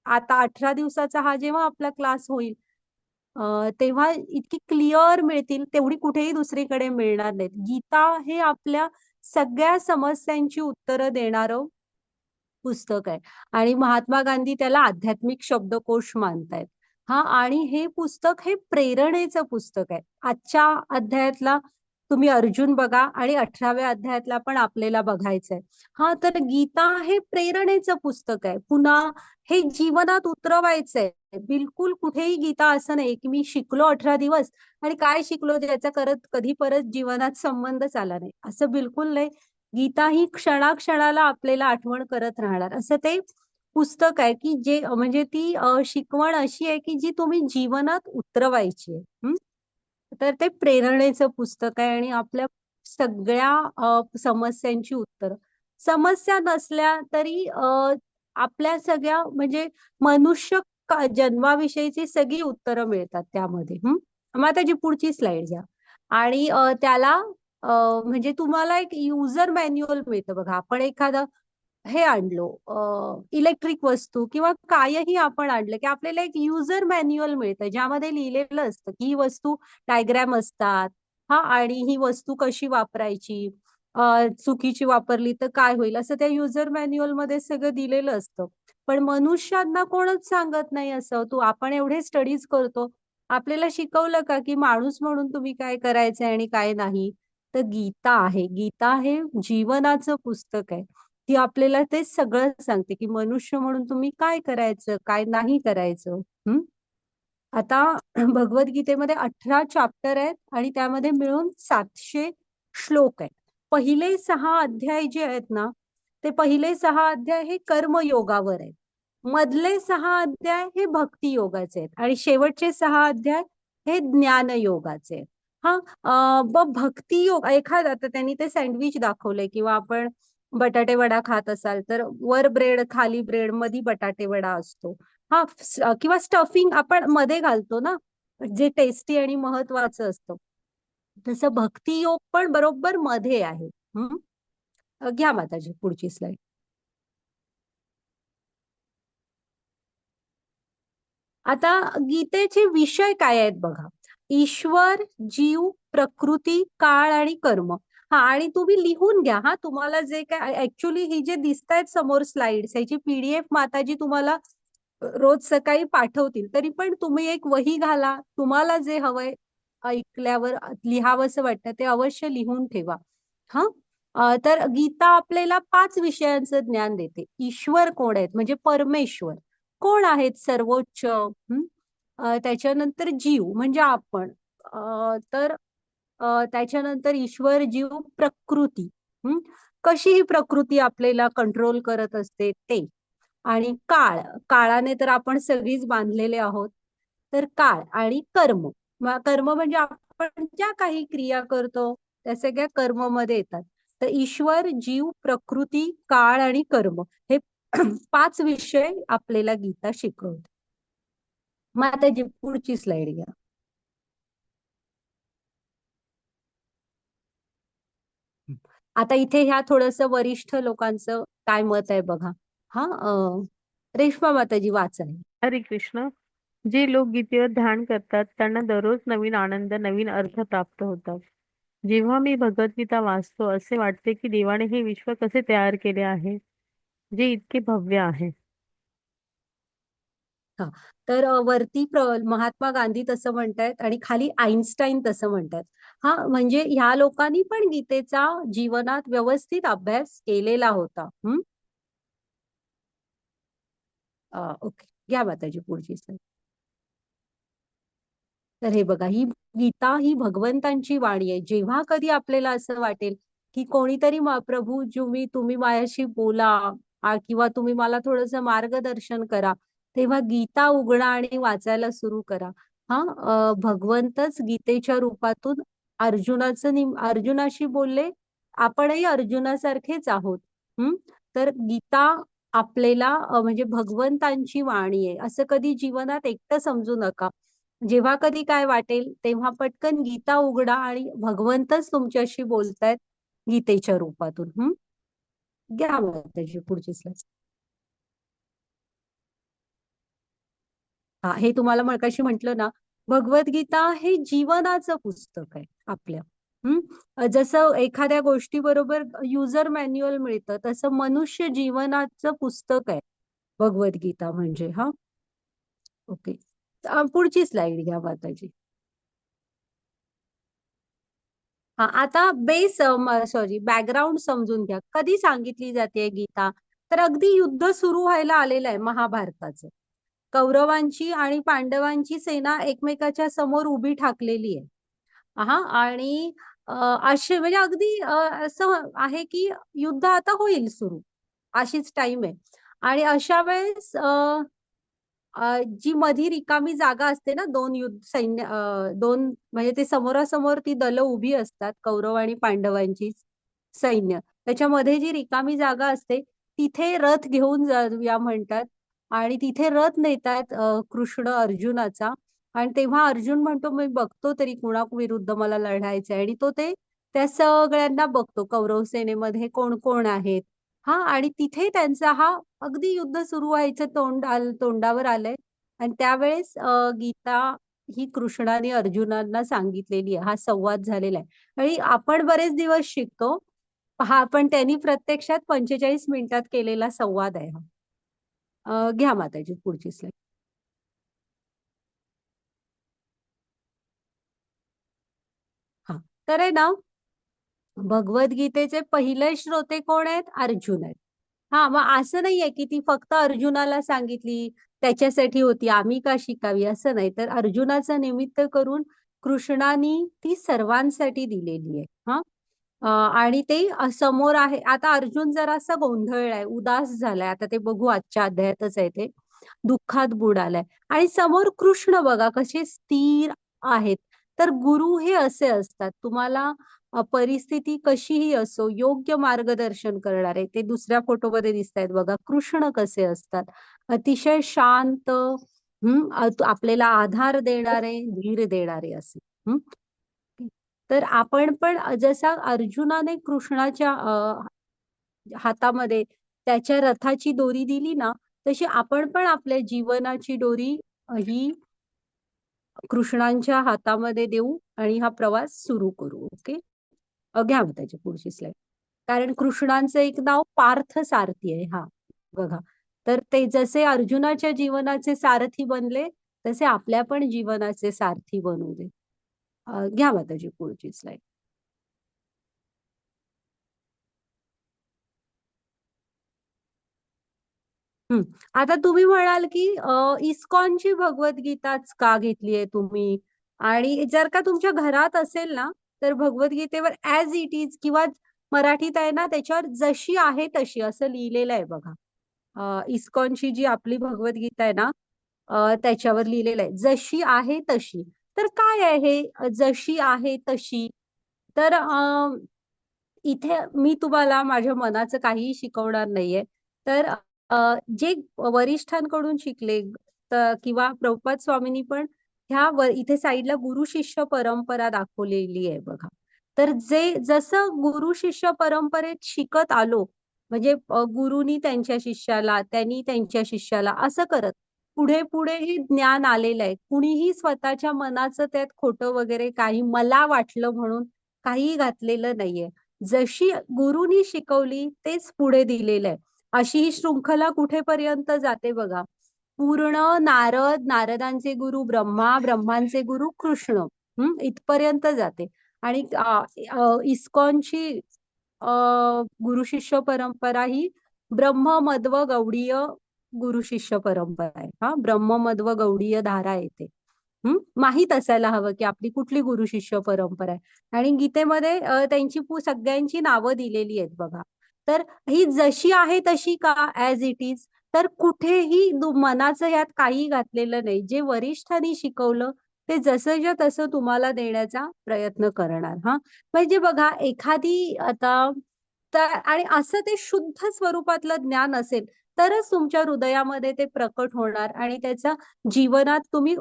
आता 18 दिवसाचा हा जेव्हा आपला क्लास होईल तेव्हा इतकी क्लिअर मिळतील, तेवढी कुठेही दुसरीकडे मिळणार नाहीत. गीता हे आपल्या सगळ्या समस्यांची उत्तरं देणारं पुस्तक आहे आणि महात्मा गांधी त्याला आध्यात्मिक शब्दकोश मानतायत. हा, आणि हे पुस्तक हे प्रेरणेचं पुस्तक आहे. आजच्या अध्यायातला तुम्ही अर्जुन बघा आणि 18व्या अध्यायातला पण आपल्याला बघायचंय. हा, तर गीता हे प्रेरणेचं पुस्तक आहे. पुन्हा हे जीवनात उतरवायचंय. बिलकुल कुठेही गीता असं नाही की मी शिकलो 18 दिवस आणि काय शिकलो ज्याचा करत कधी परत जीवनात संबंधच आला नाही, असं बिलकुल नाही. गीता ही क्षणाक्षणाला आपल्याला आठवण करत राहणार असं ते पुस्तक आहे की जे म्हणजे ती शिकवण अशी आहे की जी तुम्ही जीवनात उतरवायची आहे. तर ते प्रेरणेचं पुस्तक आहे आणि आपल्या सगळ्या समस्यांची उत्तर, समस्या नसल्या तरी आपल्या सगळ्या म्हणजे मनुष्य जन्माविषयीची सगळी उत्तरं मिळतात त्यामध्ये. मग आता जी पुढची स्लाइड घ्या आणि त्याला म्हणजे तुम्हाला एक युजर मॅन्युअल मिळतं बघा. आपण एखादं हे आणलो इलेक्ट्रिक वस्तू किंवा कायही आपण आणलं की आपल्याला एक युजर मॅन्युअल मिळतं ज्यामध्ये लिहिलेलं असतं की ही वस्तू डायग्रॅम असतात. हा, आणि ही वस्तू कशी वापरायची, चुकीची वापरली तर काय होईल, असं त्या युजर मॅन्युअल मध्ये सगळं दिलेलं असतं. पण मनुष्यांना कोणच सांगत नाही असं. आपण एवढे स्टडीज करतो, आपल्याला शिकवलं का की माणूस म्हणून तुम्ही काय करायचंय आणि काय नाही. तर गीता आहे, गीता हे जीवनाचं पुस्तक आहे. ती आपल्याला ते सगळं सांगते की मनुष्य म्हणून तुम्ही काय करायचं काय नाही करायचं. आता भगवद्गीतेमध्ये 18 चॅप्टर आहेत आणि त्यामध्ये मिळून 700 श्लोक आहेत. पहिले 6 अध्याय जे आहेत ना, ते पहिले 6 अध्याय हे कर्मयोगावर आहेत. मधले 6 अध्याय हे भक्ती योगाचे आहेत आणि शेवटचे 6 अध्याय हे ज्ञान योगाचे आहेत. हा, भक्ती योग एखादा, आता त्यांनी ते सँडविच दाखवलंय किंवा आपण बटाटे वडा खात असाल तर वर ब्रेड खाली ब्रेड मध्ये बटाटे वडा असतो. हा, किंवा स्टफिंग आपण मध्ये घालतो ना, जे टेस्टी आणि महत्वाचं असतं. तसं भक्ती योग पण बरोबर मध्ये आहे. घ्या माताजी पुढची स्लाइड. आता गीतेचे विषय काय आहेत बघा. ईश्वर, जीव, प्रकृती, काळ आणि कर्म. हा, आणि तुम्ही लिहून घ्या. हा, तुम्हाला जे काय ऍक्च्युली ही जे दिसत आहेत समोर स्लाइड्स ह्याची PDF माताजी तुम्हाला रोज सकाळी पाठवतील. तरी पण तुम्ही एक वही घाला, तुम्हाला जे हवंय ऐकल्यावर लिहावंसं वाटतं ते अवश्य लिहून ठेवा. हा, तर गीता आपल्याला 5 विषयांचं ज्ञान देते. ईश्वर कोण आहेत म्हणजे परमेश्वर कोण आहेत सर्वोच्च. त्याच्यानंतर जीव म्हणजे आपण, तर त्याच्यानंतर ईश्वर, जीव, प्रकृती, कशी ही प्रकृती आपल्याला कंट्रोल करत असते ते, आणि काळ, काळाने तर आपण सगळीच बांधलेले आहोत. तर काळ आणि कर्म, कर्म म्हणजे आपण ज्या काही क्रिया करतो त्या सगळ्या कर्म मध्ये येतात. तर ईश्वर, जीव, प्रकृती, काळ आणि कर्म हे 5 विषय आपल्याला गीता शिकवते. मग आता जी पुढची स्लाइड घ्या. आता इथे ह्या थोडस वरिष्ठ लोकांचं काय मत आहे बघा. हा, रेश्मा माताजी वाचा. हरे कृष्ण. जे लोक गीतेवर ध्यान करतात त्यांना दररोज नवीन आनंद, नवीन अर्थ प्राप्त होतात. जेव्हा मी भगवद्गीता वाचतो असे वाटते की देवाने हे विश्व कसे तयार केले आहे, जे इतके भव्य आहे. हा, तर वरती महात्मा गांधी तसं म्हणतायत आणि खाली आईन्स्टाईन तसं म्हणतायत. हा, म्हणजे ह्या लोकांनी पण गीतेचा जीवनात व्यवस्थित अभ्यास केलेला होता. ओके, घ्या माताजी पुढची स्लाइड. तर हे बघा, ही गीता ही भगवंतांची वाणी आहे. जेव्हा कधी आपल्याला असं वाटेल की कोणीतरी प्रभू तुम्ही माझ्याशी बोला किंवा तुम्ही मला थोडंसं मार्गदर्शन करा, तेव्हा गीता उघडा आणि वाचायला सुरू करा. भगवंतच गीतेच्या रूपातून अर्जुनाशी बोलले. आपणही अर्जुनासारखेच आहोत. तर गीता आपल्याला म्हणजे भगवंतांची वाणी आहे असं कधी जीवनात एकटं समजू नका. जेव्हा कधी काय वाटेल तेव्हा पटकन गीता उघडा आणि भगवंतच तुमच्याशी बोलतायत गीतेच्या रूपातून. घ्या मग त्याची पुढची स्लाइड. हा, हे तुम्हाला मगाशी म्हंटल ना, भगवद्गीता हे जीवनाचं पुस्तक आहे आपल्या. जसं एखाद्या गोष्टी बरोबर युजर मॅन्युअल मिळतं, तसं मनुष्य जीवनाचं पुस्तक आहे भगवद्गीता म्हणजे. ओके, पुढची स्लाइड घ्या माताजी. आता बेस सॉरी बॅकग्राऊंड समजून घ्या. कधी सांगितली जाते गीता? तर अगदी युद्ध सुरू व्हायला आलेलं आहे महाभारताचं. कौरवांची आणि पांडवांची सेना एकमेकाच्या समोर उभी ठाकलेली आहे. आणि असे म्हणजे अगदी असं आहे की युद्ध आता होईल सुरू, अशीच टाइम आहे. आणि अशा वेळेस जी मधी रिकामी जागा असते ना, दोन युद्ध सैन्य दोन म्हणजे ते समोरासमोर ती दलं उभी असतात, कौरव आणि पांडवांची सैन्य. त्याच्यामध्ये जी रिकामी जागा असते तिथे रथ घेऊन जाऊया म्हणतात. आणि तिथे रथ नेतात कृष्ण अर्जुनाचा. आणि तेव्हा अर्जुन म्हणतो मी बघतो तरी कुणा विरुद्ध मला लढायचंय. आणि तो त्या सगळ्यांना बघतो कौरव सेनेमध्ये कोण कोण आहेत. आणि तिथे त्यांचा अगदी युद्ध सुरू व्हायचं तोंडावर आलंय. आणि त्यावेळेस गीता ही कृष्णाने अर्जुनांना सांगितलेली आहे. हा संवाद झालेला आहे आणि आपण बरेच दिवस शिकतो. पण त्यांनी प्रत्यक्षात 45 मिनिटात केलेला संवाद आहे हा. घ्या माताजी पुढची स्लाइड. तर आहे ना, भगवद्गीतेचे पहिले श्रोते कोण आहेत? अर्जुन आहेत. मग असं नाहीये की ती फक्त अर्जुनाला सांगितली त्याच्यासाठी होती, आम्ही का शिकावी असं नाही. तर अर्जुनाचं निमित्त करून कृष्णानी ती सर्वांसाठी दिलेली आहे. आणि ते समोर आहे. आता अर्जुन जरासा गोंधळलाय, उदास झालाय. आता ते बघू, आजच्या अध्यायातच आहे ते. दुःखात बुडालाय. आणि समोर कृष्ण बघा कसे स्थिर आहेत. तर गुरु हे असे असतात, तुम्हाला परिस्थिती कशीही असो योग्य मार्गदर्शन करणारे. ते दुसऱ्या फोटोमध्ये दिसत आहेत बघा, कृष्ण कसे असतात, अतिशय शांत, आपल्याला आधार देणारे, धीर देणारे असे. तर आपण पण जसा अर्जुनाने कृष्णाच्या हातामध्ये त्याच्या रथाची दोरी दिली ना, तशी आपण पण आपल्या जीवनाची दोरी ही कृष्णांच्या हातामध्ये देऊ आणि हा प्रवास सुरू करू. ओके, घ्या मग त्याची पुढची स्लाइड. कारण कृष्णांचं एक नाव पार्थ सारथी आहे. बघा, तर ते जसे अर्जुनाच्या जीवनाचे सारथी बनले तसे आपल्या पण जीवनाचे सारथी बनू दे. घ्या मग त्याची पुढची स्लाइड. आता तुम्ही म्हणाल की इस्कॉनची भगवद्गीताच का घेतली आहे तुम्ही? आणि जर का तुमच्या घरात असेल ना, तर भगवद्गीतेवर ऍज इट इज किंवा मराठीत आहे ना, त्याच्यावर जशी आहे तशी असं लिहिलेलं आहे बघा. इस्कॉनची जी आपली भगवद्गीता आहे ना, त्याच्यावर लिहिलेलं आहे जशी आहे तशी. तर काय आहे हे जशी आहे तशी? तर इथे मी तुम्हाला माझ्या मनाचं काहीही शिकवणार नाहीये. तर जे वरिष्ठांकडून शिकले किंवा प्रभुपाद स्वामींनी पण इथे साईडला गुरु शिष्य परंपरा दाखवलेली आहे बघा. तर जसं गुरु शिष्य परंपरेत शिकत आलो, म्हणजे गुरुनी त्यांच्या शिष्याला, त्यांनी त्यांच्या शिष्याला असं करत पुढे पुढे हे ज्ञान आलेलं आहे. कुणीही स्वतःच्या मनाचं त्यात खोटं वगैरे काही मला वाटलं म्हणून काही घातलेलं नाहीये. जशी गुरुनी शिकवली तेच पुढे दिलेलं आहे. अशी ही शृंखला कुठेपर्यंत जाते बघा. पूर्ण नारदांचे गुरु ब्रह्मा, ब्रह्मांचे गुरु कृष्ण, इथपर्यंत जाते. आणि इस्कॉनची गुरु शिष्य परंपरा ही ब्रह्म मध्व गौडीय गुरु शिष्य परंपरा आहे. ब्रह्म मध्व गौडीय धारा येते. माहित असायला हवं की आपली कुठली गुरु शिष्य परंपरा आहे. आणि गीतेमध्ये त्यांची सगळ्यांची नावं दिलेली आहेत बघा. तर ही जशी आहे तशी का ऍज इट इज? तर कुठेही मनाचं यात काही घातलेलं नाही. जे वरिष्ठांनी शिकवलं ते जसंच्या तसं तुम्हाला देण्याचा प्रयत्न करणार. म्हणजे बघा, एखादी आता आणि असं ते शुद्ध स्वरूपातलं ज्ञान असेल तरच तुमच्या हृदयामध्ये ते प्रकट होणार आणि त्याचा जीवनात तुम्ही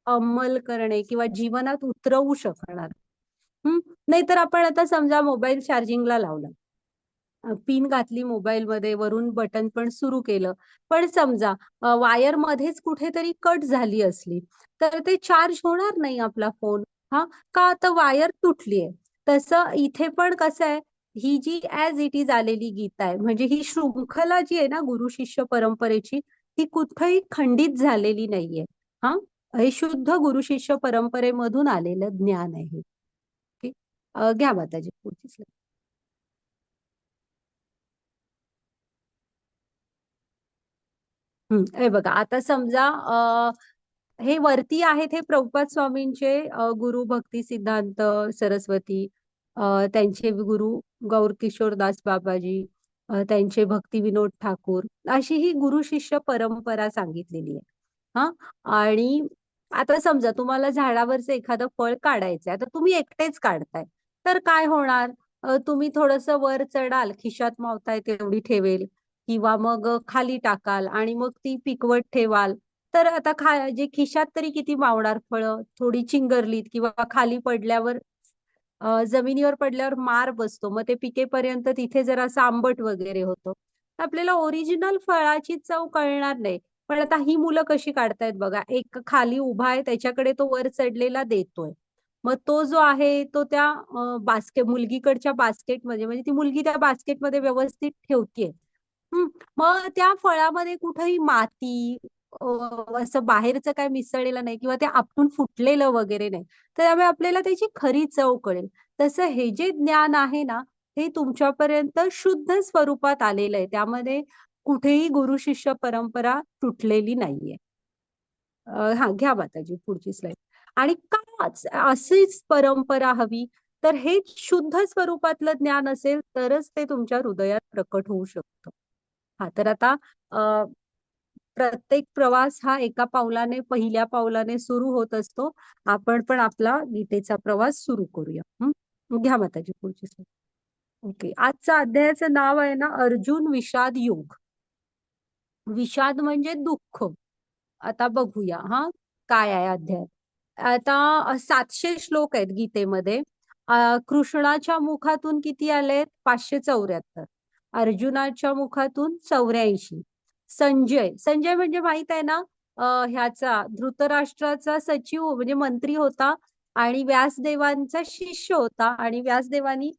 अंमल करणे किंवा जीवनात उतरवू शकणार. नाहीतर आपण आता समजा मोबाईल चार्जिंगला लावला, पिन घातली मोबाईल मध्ये, वरून बटन पण सुरू केलं, पण समजा वायर मध्येच कुठेतरी कट झाली असली तर ते चार्ज होणार नाही आपला फोन. हा, का? आता वायर तुटलीये. तसं इथे पण कसं आहे, ही जी ऍज इट इज आलेली गीता आहे, म्हणजे ही शृंखला जी आहे ना गुरु शिष्य परंपरेची, ती कुठेही खंडित झालेली नाहीये. हा, हे शुद्ध गुरु शिष्य परंपरेमधून आलेलं ज्ञान आहे. ओके. घ्या माताजी पुढची slide. हे बघा, आता समजा हे वरती आहेत हे प्रभुपाद स्वामींचे गुरु भक्ती सिद्धांत सरस्वती, त्यांचे गुरु गौर किशोरदास बाबाजी, त्यांचे भक्ती विनोद ठाकूर, अशी ही गुरु शिष्य परंपरा सांगितलेली आहे. हा, आणि आता समजा तुम्हाला झाडावरचं एखादं फळ काढायचंय, आता तुम्ही एकटेच काढताय, तर काय होणार? तुम्ही थोडस वर चढाल, खिशात मावताय तेवढी ठेवेल, किंवा मग खाली टाकाल आणि मग ती पिकवत ठेवाल. तर आता जे खिशात तरी किती मावणार फळं, थोडी चिंगरलीत किंवा खाली पडल्यावर जमिनीवर पडल्यावर मार बसतो, मग ते पिकेपर्यंत तिथे जरासं आंबट वगैरे होतं. आपल्याला ओरिजिनल फळाची चव कळणार नाही. पण आता ही मुलं कशी काढतायत बघा, एक खाली उभा आहे, त्याच्याकडे तो वर चढलेला देतोय, मग तो जो आहे तो त्या मुलगीकडच्या बास्केटमध्ये, म्हणजे ती मुलगी त्या बास्केटमध्ये व्यवस्थित ठेवतीये. मग त्या फळामध्ये कुठेही माती असं बाहेरचं काय मिसळलेलं नाही, किंवा ते आपटून फुटलेलं वगैरे नाही, तर त्यामुळे आपल्याला त्याची खरी चव कळेल. तसं हे जे ज्ञान आहे ना, हे तुमच्यापर्यंत शुद्ध स्वरूपात आलेलं आहे, त्यामध्ये कुठेही गुरु शिष्य परंपरा तुटलेली नाहीये. हा, घ्या माताजी पुढची स्लाइड. आणि का अशीच परंपरा हवी? तर हे शुद्ध स्वरूपातलं ज्ञान असेल तरच ते तुमच्या हृदयात प्रकट होऊ शकतं. हा, तर आता प्रत्येक प्रवास हा एका पावलाने, पहिल्या पावलाने सुरू होत असतो. आपण पण आपला गीतेचा प्रवास सुरू करूया. घ्या माताजी पुढची स्लाइड. ओके, आजच्या अध्यायाचं नाव आहे ना अर्जुन विषाद योग. विषाद म्हणजे दुःख. आता बघूया काय आहे अध्याय. आता 700 श्लोक आहेत गीतेमध्ये. कृष्णाच्या मुखातून किती आलेत? 574. अर्जुनाच्या मुखातून 84. संजय म्हणजे माहित आहे ना, ह्याचा धृतराष्ट्राचा सचिव म्हणजे मंत्री होता, आणि व्यासदेवांचा शिष्य होता, आणि व्यासदेवानी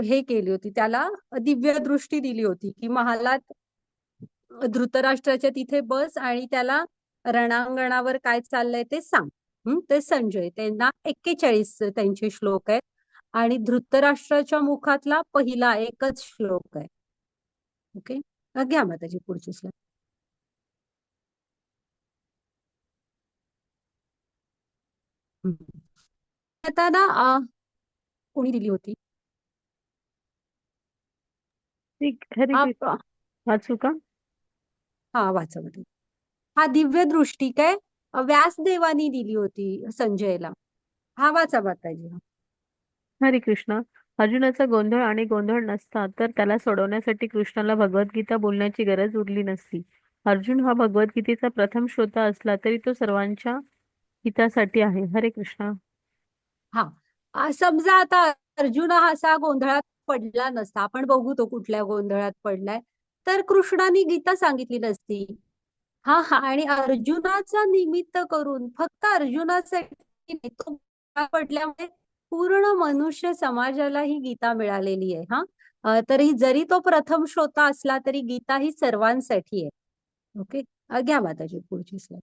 हे केली होती, त्याला दिव्य दृष्टी दिली होती की महालात धृतराष्ट्राच्या तिथे बस आणि त्याला रणांगणावर काय चाललंय ते सांग. ते संजय. त्यांना 41 त्यांचे श्लोक आहेत, आणि धृतराष्ट्राच्या मुखातला पहिला एकच श्लोक आहे. ओके, घ्या माताजी पुढची स्लाइड. आता ना कोणी दिली होती? हरे कृष्ण. वाचू का? हा, वाचा मध्ये. हा, दिव्य दृष्टी काय व्यासदेवानी दिली होती संजयला. हा, वाचा माताजी. हरे कृष्ण. अर्जुनाचा गोंधळ आणि गोंधळ नसता तर त्याला सोडवण्यासाठी कृष्णाला भगवद्गीता बोलण्याची गरज उरली नसती. अर्जुन हा भगवद्गीतेचा प्रथम श्रोता असला तरी तो सर्वांच्या हितासाठी आहे. हरे कृष्ण. हा, समजा आता अर्जुन हा असा गोंधळात पडला नसता, आपण बघू तो कुठल्या गोंधळात पडलाय, तर कृष्णाने गीता सांगितली नसती. हा हा, आणि अर्जुनाचा निमित्त करून, फक्त अर्जुनासाठी नाही, तो पडल्यामुळे पूर्ण मनुष्य समाजाला ही गीता मिळालेली आहे. तरी जरी तो प्रथम श्रोता असला तरी गीता ही सर्वांसाठी आहे. ओके, घ्या माताजी पुढची स्लाइड.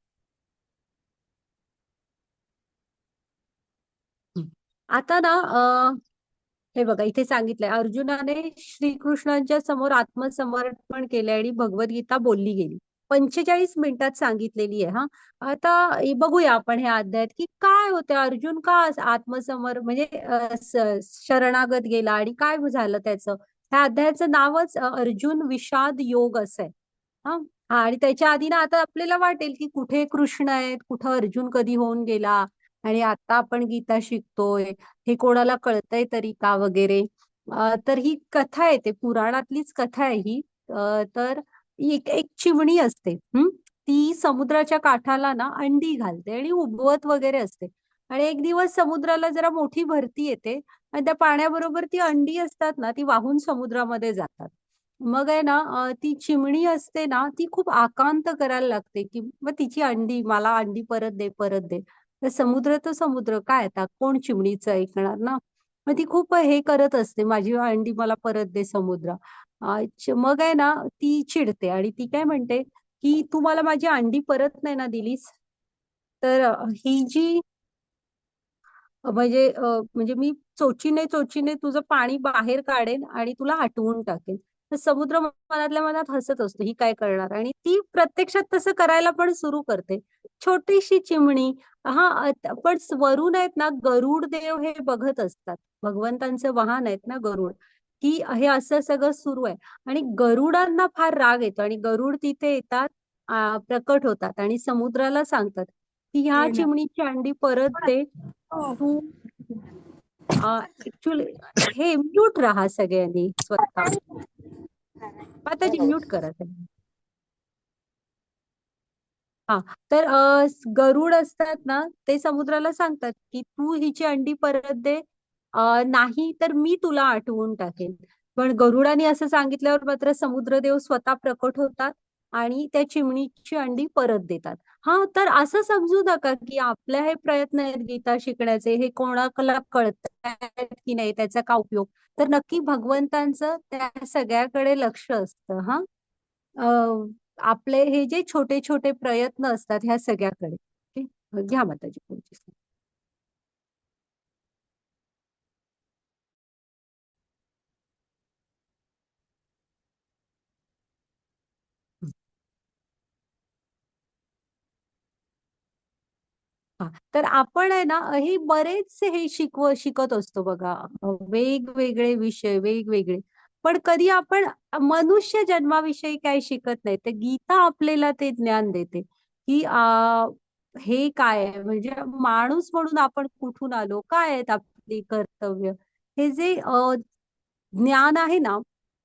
आता ना हे बघा, इथे सांगितलंय अर्जुनाने श्रीकृष्णांच्या समोर आत्मसमर्पण केले आणि भगवद्गीता बोलली गेली. 45 मिनिटात सांगितलेली आहे. आता बघूया आपण ह्या अध्यायात की काय होते, अर्जुन का म्हणजे शरणागत गेला आणि काय झालं त्याचं. ह्या अध्यायाचं नावच अर्जुन विषाद योग असं आहे. आणि त्याच्या आधी ना आता आपल्याला वाटेल की कुठे कृष्ण आहेत, कुठं अर्जुन कधी होऊन गेला, आणि आता आपण गीता शिकतोय, हे कोणाला कळतंय तरी का वगैरे. तर ही कथा आहे, ते पुराणातलीच कथा आहे ही. तर एक एक चिमणी असते. ती समुद्राच्या काठाला ना अंडी घालते आणि उबवत वगैरे असते. आणि एक दिवस समुद्राला जरा मोठी भरती येते आणि त्या पाण्याबरोबर ती अंडी असतात ना ती वाहून समुद्रामध्ये जातात. मग आहे ना ती चिमणी असते ना ती खूप आकांत करायला लागते की मग तिची अंडी, मला अंडी परत दे, परत दे. तर समुद्र तर समुद्र, काय आता कोण चिमणीचं ऐकणार ना. मग ती खूप हे करत असते, माझी अंडी मला परत दे समुद्र. मग आहे ना ती चिडते आणि ती काय म्हणते की तू मला माझी अंडी परत नाही ना दिलीस, तर ही जी म्हणजे मी चोचीने चोचीने तुझं पाणी बाहेर काढेन आणि तुला आटवून टाकेन. तर समुद्र मनातल्या मनात हसत असतो, ही काय करणार, आणि ती प्रत्यक्षात तसं करायला पण सुरू करते. छोटीशी चिमणी. पण वरून आहेत ना गरुड देव हे बघत असतात, भगवंतांचं वाहन आहेत ना गरुड, की हे असं सगळं सुरू आहे. आणि गरुडांना फार राग येतो आणि गरुड तिथे येतात, प्रकट होतात आणि समुद्राला सांगतात की ह्या चिमणीची अंडी परत दे. तू ऍक्च्युली हे म्यूट राहा सगळ्यांनी स्वतः. माताजी म्यूट करा सगळ्यांनी. हा, तर गरुड असतात ना ते समुद्राला सांगतात की तू हिची अंडी परत दे, नाही तर मी तुला आठवून टाकेन. पण गरुडाने असं सांगितल्यावर मात्र समुद्रदेव स्वतः प्रकट होतात आणि त्या चिमणीची अंडी परत देतात. हा, तर असं समजू नका की आपले हे प्रयत्न आहेत गीता शिकण्याचे, हे कोणाला कळतात की नाही, त्याचा का उपयोग. तर नक्की भगवंतांचं त्या सगळ्याकडे लक्ष असतं. हा, आपले हे जे छोटे छोटे प्रयत्न असतात ह्या सगळ्याकडे. ठीक? घ्या माताजी पुढची slide. हा, तर आपण आहे ना हे बरेचसे हे शिकत असतो बघा, वेगवेगळे विषय वेगवेगळे. पण कधी आपण मनुष्य जन्माविषयी काय शिकत नाही. तर गीता आपल्याला ते ज्ञान देते की हे काय आहे, म्हणजे माणूस म्हणून आपण कुठून आलो, काय आहेत आपली कर्तव्य, हे जे ज्ञान आहे ना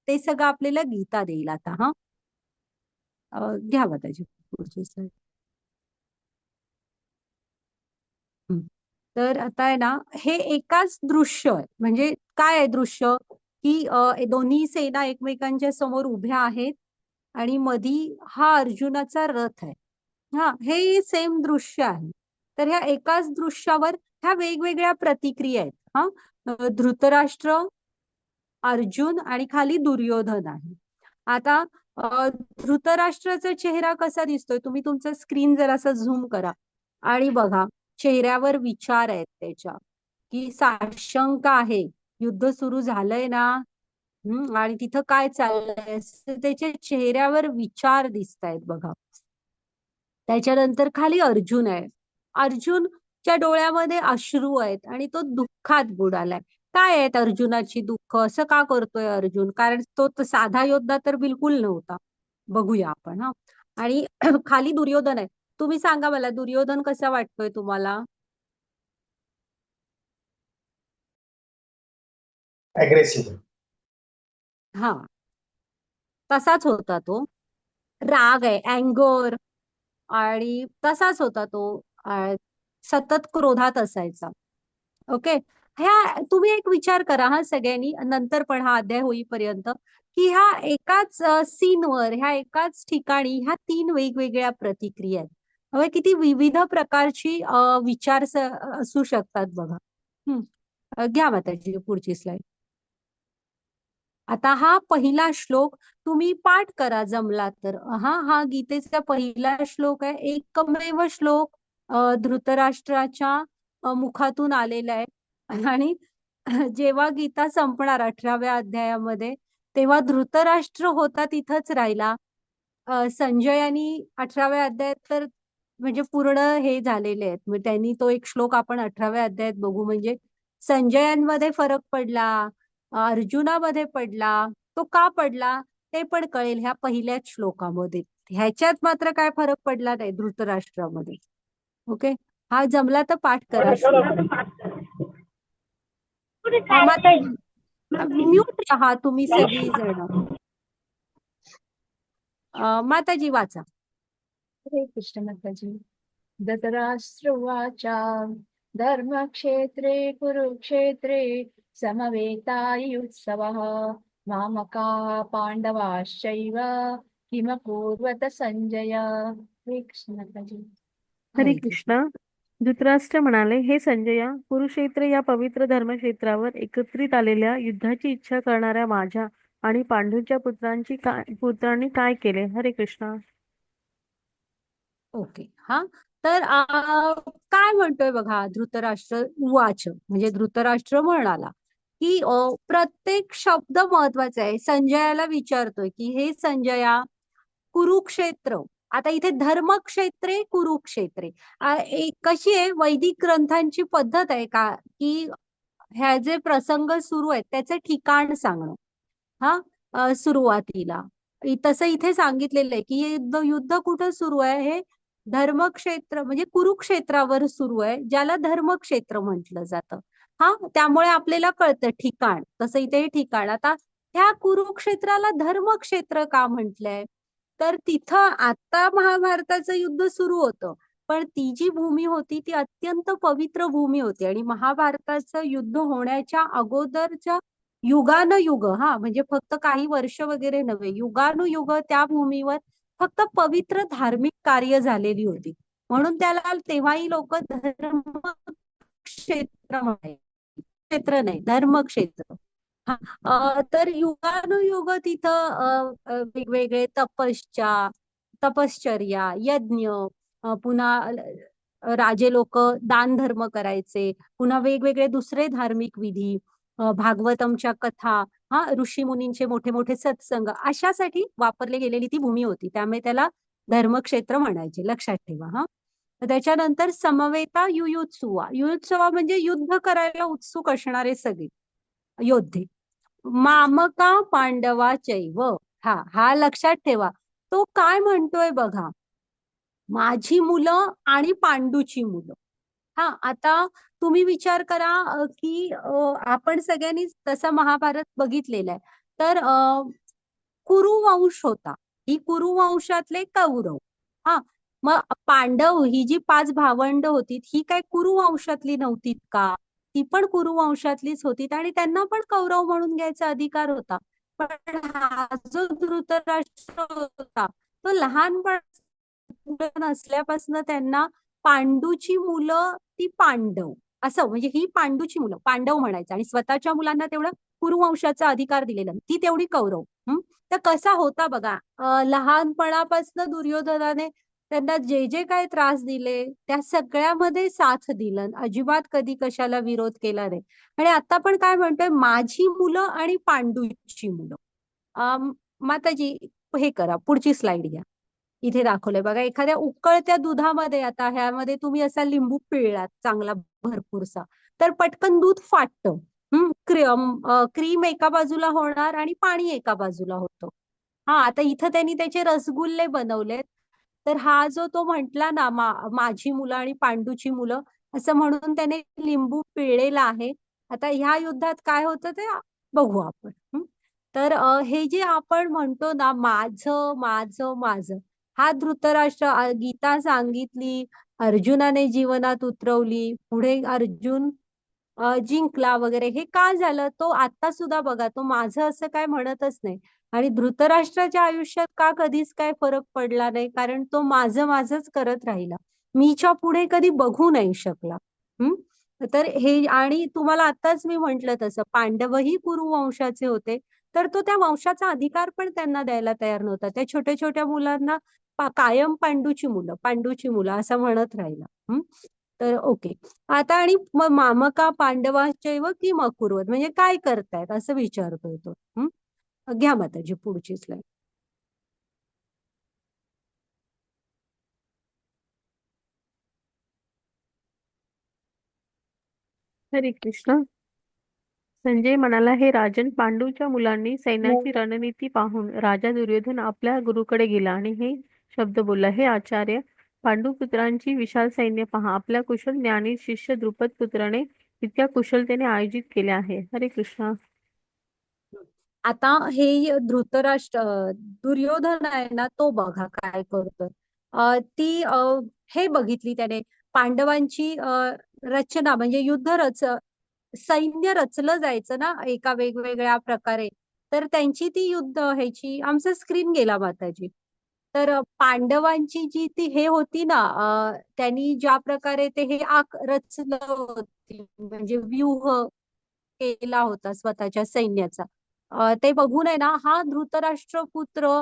ते सगळं आपल्याला गीता देईल आता. हा, घ्या त्याची पुढची slide. हं. तर आता आहे ना हे एकाच दृश्य आहे. म्हणजे काय आहे दृश्य, की हे दोन्ही सेना एकमेकांच्या समोर उभ्या आहेत आणि मधी हा अर्जुनाचा रथ आहे. हा, हे सेम दृश्य आहे. तर ह्या एकाच दृश्यावर ह्या वेगवेगळ्या प्रतिक्रिया आहेत. हा, धृतराष्ट्र, अर्जुन आणि खाली दुर्योधन आहे. आता धृतराष्ट्राचा चेहरा कसा दिसतोय, तुम्ही तुमचा स्क्रीन जरासा झूम करा आणि बघा, चेहऱ्यावर विचार आहेत त्याच्या, की साशंक आहे, युद्ध सुरू झालंय ना. आणि तिथं काय चाललंय असं त्याच्या चेहऱ्यावर विचार दिसतायत बघा. त्याच्यानंतर खाली अर्जुन आहे. अर्जुनच्या डोळ्यामध्ये अश्रू आहेत आणि तो दुःखात बुडालाय. काय आहेत अर्जुनाची दुःख, असं का करतोय अर्जुन, कारण तो साधा योद्धा तर बिलकुल नव्हता. बघूया आपण. हा, आणि खाली दुर्योधन आहे. तुम्ही सांगा मला, दुर्योधन कसा वाटतोय तुम्हाला? अग्रेसिव्ह. हा, तसाच होता तो. राग आहे, अँगर, आणि तसाच होता तो. सतत क्रोधात असायचा. ओके. ह्या तुम्ही एक विचार करा हा सगळ्यांनी, नंतर पण हा अध्याय होईपर्यंत, की ह्या एकाच सीनवर, ह्या एकाच ठिकाणी ह्या 3 वेगवेगळ्या प्रतिक्रिया आहेत. हवे किती विविध प्रकारची विचार असू शकतात बघा. घ्या माताजी पुढची स्लाइड. आता हा पहिला श्लोक तुम्ही पाठ करा जमला तर. हा गीतेचा पहिला श्लोक आहे, एकमेव श्लोक धृतराष्ट्राच्या मुखातून आलेला आहे. आणि जेव्हा गीता संपणार 18व्या अध्यायामध्ये, तेव्हा धृतराष्ट्र होता तिथंच राहिला. संजयानी 18व्या अध्यायात तर म्हणजे पूर्ण हे झालेले आहेत. मग त्यांनी तो एक श्लोक आपण 18व्या अध्यायात बघू, म्हणजे संजयांमध्ये फरक पडला, अर्जुनामध्ये पडला. तो का पडला ते पण कळेल ह्या पहिल्याच श्लोकामध्ये. ह्याच्यात मात्र काय फरक पडला नाही धृतराष्ट्रामध्ये. ओके. हा जमला तर पाठ करा श्लोक. माता म्यूट राहा तुम्ही सगळी जण. माताजी वाचा. हरे कृष्ण माताजी. धृतराष्ट्र उवाच धर्मक्षेत्रे कुरुक्षेत्रे समवेतायुत्सवः मामकाः पाण्डवाश्चैव किमकुर्वत संजय. हरे कृष्ण माताजी. हरे हरे कृष्ण. कृष्ण. धृतराष्ट्र म्हणाले, हे संजया, कुरुक्षेत्र या पवित्र धर्मक्षेत्रावर एकत्रित आलेल्या युद्धाची इच्छा करणाऱ्या माझ्या आणि पांडूच्या पुत्रांनी काय केले? हरे कृष्ण. ओके. हा, तर काय म्हणतोय बघा, धृतराष्ट्र उवाच म्हणजे धृतराष्ट्र म्हणाला की प्रत्येक शब्द महत्वाचा आहे. संजयाला विचारतोय की हे संजया, कुरुक्षेत्र, आता इथे धर्मक्षेत्रे कुरुक्षेत्रे कशी आहे, वैदिक ग्रंथांची पद्धत आहे का की ह्या जे प्रसंग सुरू आहेत त्याचे ठिकाण सांगणं. हा, सुरुवातीला तसं इथे सांगितलेलं आहे की हे युद्ध युद्ध कुठं सुरू आहे, हे धर्मक्षेत्र म्हणजे कुरुक्षेत्रावर सुरू आहे, ज्याला धर्मक्षेत्र म्हटलं जातं. हा, त्यामुळे आपल्याला कळतं ठिकाण, तसं इथे हे ठिकाण. आता ह्या कुरुक्षेत्राला धर्मक्षेत्र का म्हटलंय, तर तिथं आता महाभारताचं युद्ध सुरू होतं, पण ती जी भूमी होती ती अत्यंत पवित्र भूमी होती. आणि महाभारताचं युद्ध होण्याच्या अगोदरच्या युगानुयुग, हा म्हणजे फक्त काही वर्ष वगैरे नव्हे, युगानुयुग त्या भूमीवर फक्त पवित्र धार्मिक कार्य झालेली होती. म्हणून त्याला तेव्हाही लोक धर्म क्षेत्र म्हणायचे, क्षेत्र नाही धर्मक्षेत्र. हा, तर युगानुयुग तिथं वेगवेगळे तपश्चर्या, यज्ञ, पुन्हा राजे लोक दान धर्म करायचे, पुन्हा वेगवेगळे दुसरे धार्मिक विधी, भागवतमच्या कथा, हा ऋषी मुनींचे मोठे मोठे सत्संग, अशासाठी वापरली गेलेली ती भूमी होती. त्यामुळे त्याला धर्मक्षेत्र म्हणायचे, लक्षात ठेवा. हा, त्याच्यानंतर समवेता युयुत्सुवा. युयुत्सुवा म्हणजे युद्ध करायला उत्सुक असणारे सगळे योद्धे. मामका पांडवा चैव, हा हा लक्षात ठेवा. तो काय म्हणतोय बघा, माझी मुलं आणि पांडूची मुलं. हा, आता तुम्ही विचार करा की आपण सगळ्यांनी तसा महाभारत बघितलेला आहे. तर कुरुवंश होता, ही कुरुवंशातले कौरव. हा, मग पांडव ही जी 5 भावंड होती ही काय कुरुवंशातली नव्हतीत का? ती पण कुरुवंशातलीच होती आणि त्यांना पण कौरव म्हणून घ्यायचा अधिकार होता. पण हा जो धृतराष्ट्र होता तो लहानपण असल्यापासून त्यांना पांडूची मुलं ती पांडव असं, म्हणजे ही पांडूची मुलं पांडव म्हणायचं, आणि स्वतःच्या मुलांना तेवढं कुरुवंशाचा अधिकार दिलेला, ती तेवढी कौरव. तर कसा होता बघा, लहानपणापासून दुर्योधनाने त्यांना जे जे काय त्रास दिले त्या सगळ्यामध्ये साथ दिलं, अजिबात कधी कशाला विरोध केला नाही. आणि आता पण काय म्हणतोय, माझी मुलं आणि पांडूची मुलं. माताजी, हे करा, पुढची स्लाइड घ्या. इथे दाखवलंय बघा, एखाद्या उकळत्या दुधामध्ये आता ह्यामध्ये तुम्ही असा लिंबू पिळलात चांगला भरपूरसा, तर पटकन दूध फाटतं. क्रीम एका बाजूला होणार आणि पाणी एका बाजूला होतं. हा, आता इथं त्यांनी त्याचे रसगुल्ले बनवलेत. तर हा जो तो म्हटला ना, माझी मुलं आणि पांडूची मुलं, असं म्हणून त्याने लिंबू पिळलेला आहे. आता ह्या युद्धात काय होतं ते बघू आपण. तर हे जे आपण म्हणतो ना, माझं माझं माझं, हा धृतराष्ट्र, गीता सांगितली, अर्जुनाने जीवनात उतरवली, पुढे अर्जुन जिंकला वगैरे, हे का झालं, तो आता सुद्धा बघा, तो माझं असं काय म्हणतच नाही. आणि धृतराष्ट्राच्या आयुष्यात का कधीच काय फरक पडला नाही, कारण तो माझं माझंच करत राहिला, मीच्या पुढे कधी बघू नाही शकला. हम्म, तर हे, आणि तुम्हाला आताच मी म्हंटल तसं पांडवही कुरुवंशाचे होते, तर तो त्या वंशाचा अधिकार पण त्यांना द्यायला तयार नव्हता. त्या छोट्या छोट्या मुलांना कायम पांडूची मुलं पांडूची मुलं असं म्हणत राहिला. तर ओके. आता आणि मग मामका पांडवांचैव किम अकुर्वत म्हणजे काय करतायत असं विचारतोय तो. घ्या माताजी पुढची स्लाइड. हरे कृष्ण. संजय म्हणाला, हे राजन, पांडूच्या मुलांनी सैन्याची रणनीती पाहून राजा दुर्योधन आपल्या गुरुकडे गेला आणि हे शब्द बोलला, हे आचार्य, पांडुपुत्रांची विशाल सैन्य पहा. आपल्या कुशल ज्ञानी शिष्य द्रुपद पुत्राने इतक्या कुशलतेने आयोजित केले आहे. हरे कृष्ण. आता हे धृतराष्ट्र दुर्योधन आहे ना, तो बघा काय करतोय. ती हे बघितली त्याने, पांडवांची रचना, म्हणजे सैन्य रचलं जायचं ना एका वेगवेगळ्या प्रकारे. तर त्यांची ती युद्ध ह्याची, आमचा स्क्रीन गेला माताजी. तर पांडवांची जी ती हे होती ना, त्यांनी ज्या प्रकारे ते हे रचलं होती, म्हणजे व्यूह केला होता स्वतःच्या सैन्याचा, ते बघून आहे ना, हा धृतराष्ट्र पुत्र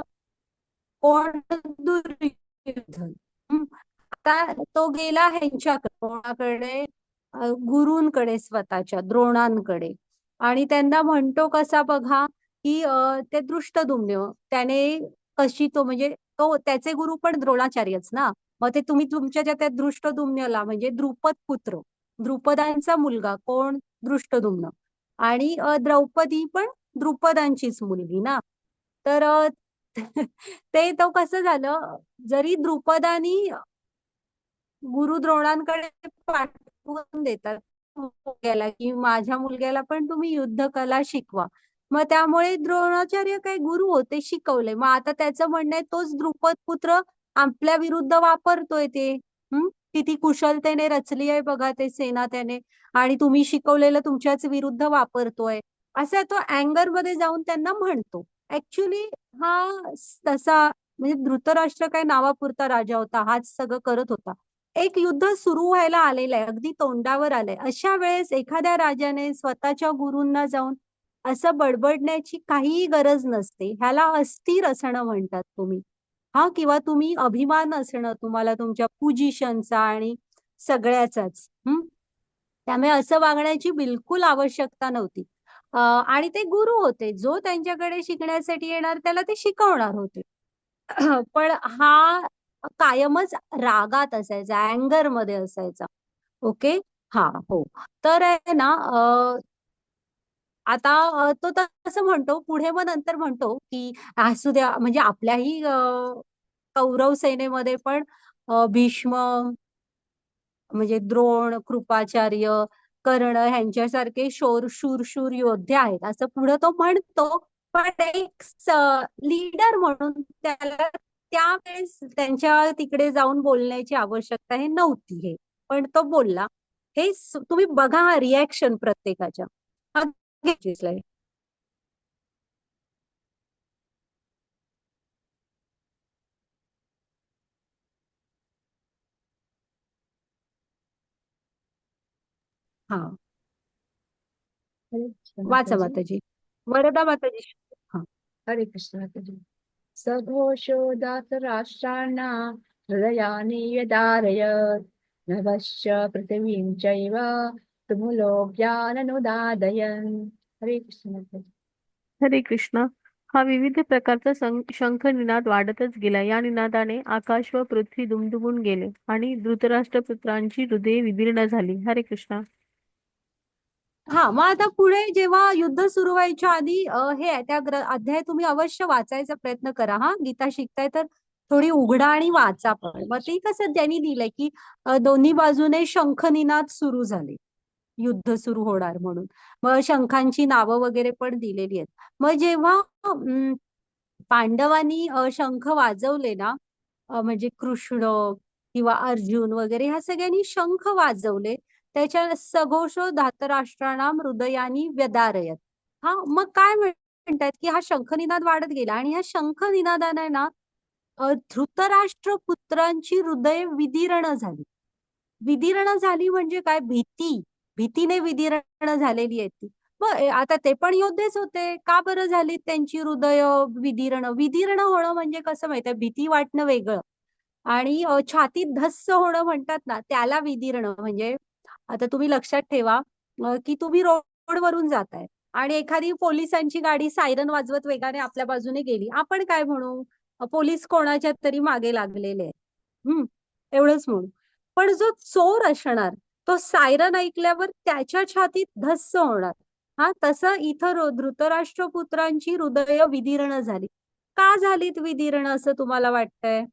कोण, दुर्योधन. हं. आता तो गेला ह्यांच्याकडे, कोणाकडे, गुरूंकडे, स्वतःच्या द्रोणांकडे. आणि त्यांना म्हणतो कसा बघा, की ते दृष्टद्युम्न त्याने कशी, तो म्हणजे तो त्याचे गुरु पण द्रोणाचार्यच ना. मग ते तुम्ही तुमच्या त्या दृष्टद्युम्नला, म्हणजे द्रुपद पुत्र, द्रुपदांचा मुलगा कोण, दृष्टद्युम्न. आणि द्रौपदी पण द्रुपदांचीच मुलगी ना. तर ते तो कसं झालं, जरी द्रुपदानी गुरु द्रोणांकडे पाठवून देतात मुलग्याला, की माझ्या मुलग्याला पण तुम्ही युद्ध कला शिकवा. मग त्यामुळे द्रोणाचार्य काही गुरु होते, शिकवले. मग आता त्याचं म्हणणं आहे, तोच द्रुपद पुत्र आपल्या विरुद्ध वापरतोय ते. किती कुशलतेने रचली आहे बघा ते सेना त्याने, आणि तुम्ही शिकवलेलं तुमच्याच विरुद्ध वापरतोय, असा तो अँगर मध्ये जाऊन त्यांना म्हणतो. ऍक्च्युली हा तसा, म्हणजे धृतराष्ट्र काय नावापुरता राजा होता, हाच सगळं करत होता. एक युद्ध सुरू व्हायला आलेलं आहे, अगदी तोंडावर आलंय, अशा वेळेस एखाद्या राजाने स्वतःच्या गुरूंना जाऊन असं बडबडण्याची काहीही गरज नसते. ह्याला अस्थिर असणं म्हणतात तुम्ही. हा, किंवा तुम्ही अभिमान असणं तुम्हाला तुमच्या पोझिशनचा आणि सगळ्याचाच. त्यामुळे असं वागण्याची बिलकुल आवश्यकता नव्हती. आणि ते गुरु होते, जो त्यांच्याकडे शिकण्यासाठी येणार त्याला ते शिकवणार होते. पण हा कायमच रागात असायचा, अँगर मध्ये असायचा. ओके. हा, हो. तर आहे ना, आता तो तसं म्हणतो पुढे, मग नंतर म्हणतो की असू द्या, म्हणजे आपल्याही कौरव सेनेमध्ये पण भीष्म, म्हणजे द्रोण, कृपाचार्य, कर्ण ह्यांच्यासारखे शूर योद्धे आहेत, असं पुढे तो म्हणतो. पण एक लीडर म्हणून त्याला त्यावेळेस त्यांच्या तिकडे जाऊन बोलण्याची आवश्यकता हे नव्हती, हे पण तो बोलला. हे तुम्ही बघा, हा रिॲक्शन प्रत्येकाच्या. हा, घ्यायची slide. हा, हरे कृष्ण वाचा माताजी. माताजी. वरदा माताजी. हा. हरे कृष्ण माताजी. सघोषो धातराष्ट्राणा हृदयानि व्यदारयत् नभश्च पृथिवीं चैव तुमुलो ज्ञाननुदादयन्. हरे कृष्ण माताजी. हरे कृष्ण. हा विविध प्रकारचा शंख निनाद वाढतच गेला. या निनादाने आकाश व पृथ्वी दुमदुमून गेले आणि धृतराष्ट्रपुत्रांची हृदये विदीर्ण झाली. हरे कृष्ण. हा, मग आता पुढे जेव्हा युद्ध सुरू व्हायच्या आधी हे आहे, त्या अध्याय तुम्ही अवश्य वाचायचा प्रयत्न करा. हा, गीता शिकताय तर थोडी उघडा आणि वाचा पण. मग ते कसं त्यांनी दिलंय, की दोन्ही बाजूने शंखनिनाद सुरू झाले, युद्ध सुरू होणार म्हणून. मग शंखांची नावं वगैरे पण दिलेली आहेत. मग जेव्हा पांडवांनी शंख वाजवले ना, म्हणजे कृष्ण किंवा अर्जुन वगैरे ह्या सगळ्यांनी शंख वाजवले, त्याच्या सघोषो धातराष्ट्राणाम हृदयानी व्यदारयत. हा, मग काय म्हणतात, की हा शंखनिनाद वाढत गेला, आणि ह्या शंखनिनादाने ना धृतराष्ट्र पुत्रांची हृदय विदीर्ण झाली. विदीर्ण झाली म्हणजे काय, भीतीने विदीर्ण झालेली आहे ती. मग आता ते पण योद्धेच होते, का बरं झाली त्यांची हृदय विदीर्ण होणं म्हणजे कसं माहितीये, भीती वाटणं वेगळं, आणि छातीत धस्स होणं म्हणतात ना, त्याला विदीर्ण म्हणजे. आता तुम्ही लक्षात ठेवा, की तुम्ही रोडवरून जाताय आणि एखादी पोलिसांची गाडी सायरन वाजवत वेगाने आपल्या बाजूने गेली, आपण काय म्हणू, पोलीस कोणाच्या तरी मागे लागलेले आहेत. एवढंच म्हणू. पण जो चोर असणार, तो सायरन ऐकल्यावर त्याच्या छातीत धस्स होणार. हा, तसं इथं धृतराष्ट्रपुत्रांची हृदय विदीर्ण झाली. का झालीत विदीर्ण असं तुम्हाला वाटतंय?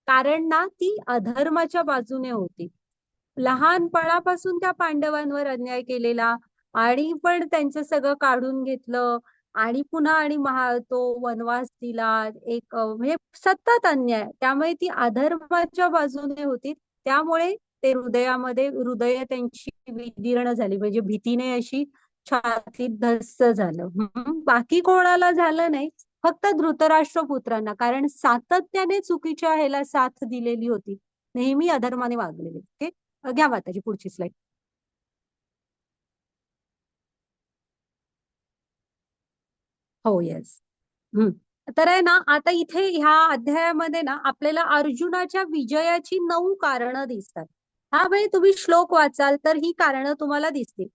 कारण ना, ती अधर्माच्या बाजूने होती. लहानपणापासून त्या पांडवांवर अन्याय केलेला, आणि पण त्यांचं सगळं काढून घेतलं, आणि पुन्हा आणि तो वनवास दिला, एक म्हणजे सतत अन्याय, त्यामुळे ती अधर्माच्या बाजूने होती. त्यामुळे ते हृदय त्यांची विदीर्ण झाली, म्हणजे भीतीने अशी छातीत धस्स झालं. बाकी कोणाला झालं नाही, फक्त धृतराष्ट्र पुत्रांना, कारण सातत्याने चुकीच्या ह्याला साथ दिलेली होती, नेहमी अधर्माने वागलेले. ओके, घ्या माताजी पुढची स्लाइड. हो, येस. तर आहे ना, आता इथे ह्या अध्यायामध्ये ना आपल्याला अर्जुनाच्या विजयाची 9 कारणं दिसतात. हा, म्हणजे तुम्ही श्लोक वाचाल तर ही कारणं तुम्हाला दिसतील.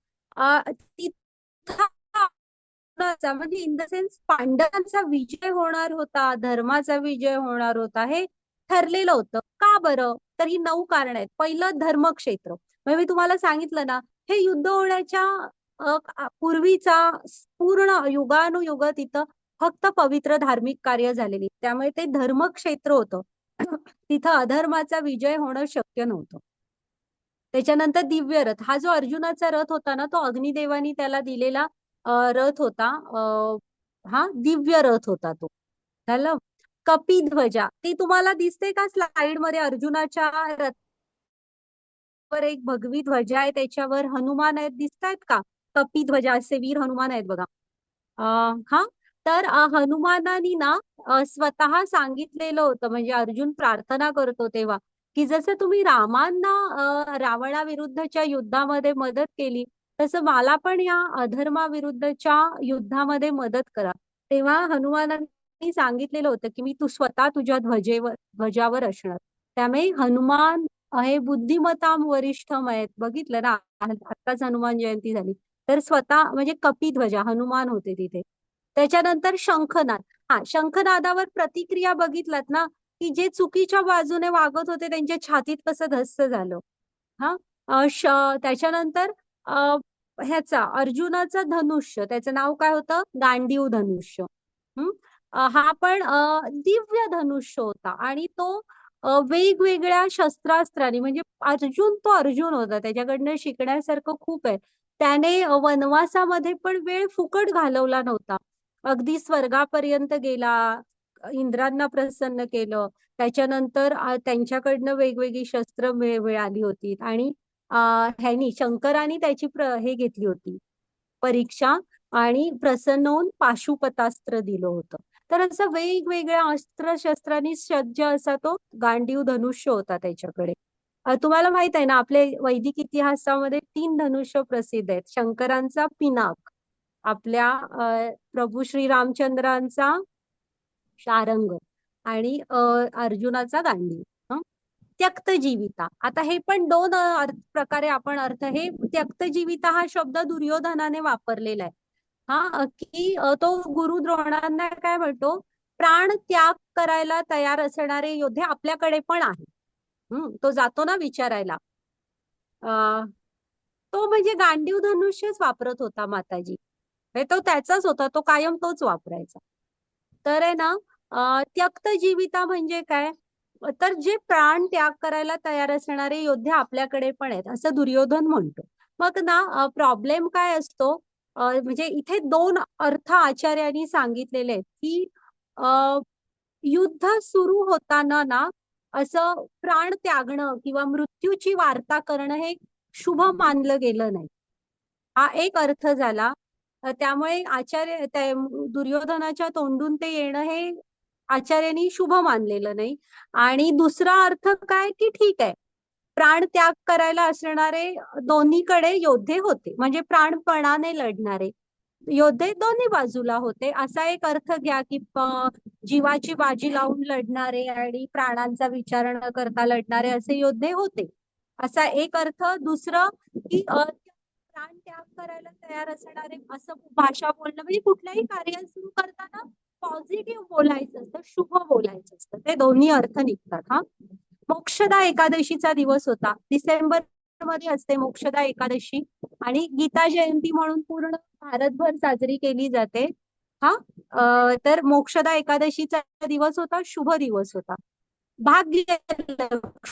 तिथं अर्जुनाचा, म्हणजे इन द सेन्स पांडवांचा विजय होणार होता, धर्माचा विजय होणार होता, हे ठरलेलं होतं. का बरं? तर ही 9 कारणं आहेत. पहिलं, धर्मक्षेत्र. म्हणजे मी तुम्हाला सांगितलं ना, हे युद्ध होण्याच्या पूर्वीचा पूर्ण युगानुयुग तिथं फक्त पवित्र धार्मिक कार्य झालेली, त्यामुळे ते धर्मक्षेत्र होतं. तिथं अधर्माचा विजय होणं शक्य नव्हतं. त्याच्यानंतर दिव्य रथ, हा जो अर्जुनाचा रथ होता ना, तो अग्निदेवानी त्याला दिलेला रथ होता. हा दिव्य रथ होता तो. झालं. कपिध्वजा, ती तुम्हाला दिसते का स्लाइड मध्ये? अर्जुनाच्या रथावर एक भगवी ध्वजा आहे, त्याच्यावर हनुमान आहेत, दिसतायत का? कपिध्वजा, असे वीर हनुमान आहेत बघा. हा, तर हनुमानानी ना स्वतः सांगितलेलं होतं, म्हणजे अर्जुन प्रार्थना करतो तेव्हा, की जसं तुम्ही रामांना रावणाविरुद्धच्या युद्धामध्ये मदत केली, तसं मला पण या अधर्माविरुद्धच्या युद्धामध्ये मदत करा. तेव्हा हनुमानांनी सांगितलेलं होतं की मी स्वतः तुझ्या ध्वजावर असणार. त्यामुळे हनुमान हे बुद्धिमताम वरिष्ठम आहेत. बघितलं ना, आत्ताच हनुमान जयंती झाली, तर स्वतः म्हणजे कपिध्वजा हनुमान होते तिथे. त्याच्यानंतर शंखनाद, हा, शंखनादावर प्रतिक्रिया बघितलात ना, की जे चुकीच्या बाजूने वागत होते त्यांच्या छातीत कसं धस्स झालं. हा, त्याच्यानंतर ह्याचा अर्जुनाचं धनुष्य, त्याचं नाव काय होतं? गांडीव धनुष्य. हा पण दिव्य धनुष्य होता, आणि तो वेगवेगळ्या शस्त्रास्त्रांनी, म्हणजे तो अर्जुन होता, त्याच्याकडनं शिकण्यासारखं खूप आहे. त्याने वनवासामध्ये पण वेळ फुकट घालवला नव्हता, अगदी स्वर्गापर्यंत गेला, इंद्रांना प्रसन्न केलं. त्याच्यानंतर त्यांच्याकडनं वेगवेगळी शस्त्र मिळाली होती, आणि ह्यानी शंकराने त्याची हे घेतली होती परीक्षा, आणि प्रसन्न होऊन पाशुपतास्त्र दिलं होतं. तर असं वेगवेगळ्या अस्त्र-शस्त्रांनी सज्ज असा तो गांडीव धनुष्य होता त्याच्याकडे. तुम्हाला माहित आहे ना, आपले वैदिक इतिहासामध्ये 3 धनुष्य प्रसिद्ध आहेत. शंकरांचा पिनाक, आपल्या प्रभू श्रीरामचंद्रांचा शारंग, आणि अर्जुनाचा गांडीव. त्यक्त जीविता, आता हे पण 2 प्रकारे आपण अर्थ, हे त्यक्त जीविता हा शब्द दुर्योधनाने वापरलेला आहे. हा, की तो गुरु द्रोणांना काय म्हणतो, प्राण त्याग करायला तयार असणारे योद्धे आपल्याकडे पण आहे. तो जातो ना विचारायला, तो म्हणजे गांडीव धनुष्यच वापरत होता माताजी. तो त्याचाच होता, तो कायम तोच वापरायचा. तर आहे ना, त्यक्त जीविता म्हणजे काय, तर जे प्राण त्याग करायला तयार असणारे योद्धे आपल्याकडे पण आहेत, असं दुर्योधन म्हणतो. मग ना प्रॉब्लेम काय असतो, म्हणजे इथे 2 अर्थ आचार्यांनी सांगितलेले आहेत, की युद्ध सुरू होताना ना असं प्राण त्यागणं किंवा मृत्यूची वार्ता करणं हे शुभ मानलं गेलं नाही. हा एक अर्थ झाला. त्यामुळे दुर्योधनाच्या तोंडून ते येणं हे आचार्यांनी शुभ मानलेलं नाही. आणि दुसरा अर्थ काय, की ठीक आहे, प्राण त्याग करायला असणारे दोन्हीकडे योद्धे होते, म्हणजे प्राणपणाने लढणारे योद्धे दोन्ही बाजूला होते, असा एक अर्थ घ्या, की जीवाची बाजी लावून लढणारे आणि प्राणांचा विचार न करता लढणारे असे योद्धे होते, असा एक अर्थ. दुसरं, की प्राण त्याग करायला तयार असणारे, असं भाषा बोलणं, म्हणजे कुठल्याही कार्य सुरू करताना पॉझिटिव्ह बोलायचं असतं, शुभ बोलायचं असतं, ते दोन्ही अर्थ निघतात. हा, मोक्षदा एकादशीचा दिवस होता, डिसेंबर मध्ये असते मोक्षदा एकादशी, आणि गीता जयंती म्हणून पूर्ण भारतभर साजरी केली जाते. हा, तर मोक्षदा एकादशीचा दिवस होता, शुभ दिवस होता. भाग्यलक्ष्मी,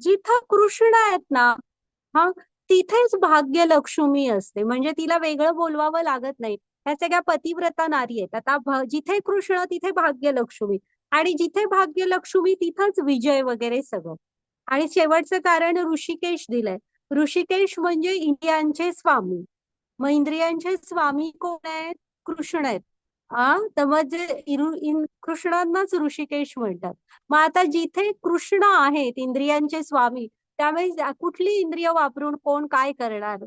जिथं कृष्ण आहेत ना, हा, तिथेच भाग्यलक्ष्मी असते, म्हणजे तिला वेगळं बोलवावं लागत नाही. ह्या सगळ्या पतिव्रता नारी आहेत. आता जिथे कृष्ण तिथे भाग्यलक्ष्मी, आणि जिथे भाग्यलक्ष्मी तिथंच विजय वगैरे सगळं. आणि शेवटचं कारण ऋषिकेश दिलंय. ऋषिकेश म्हणजे इंद्रियांचे स्वामी. मग इंद्रियांचे स्वामी कोण आहेत? कृष्ण आहेत. तर मग जे कृष्णांनाच ऋषिकेश म्हणतात. मग आता जिथे कृष्ण आहेत इंद्रियांचे स्वामी, त्यामुळे कुठली इंद्रिय वापरून कोण काय करणार?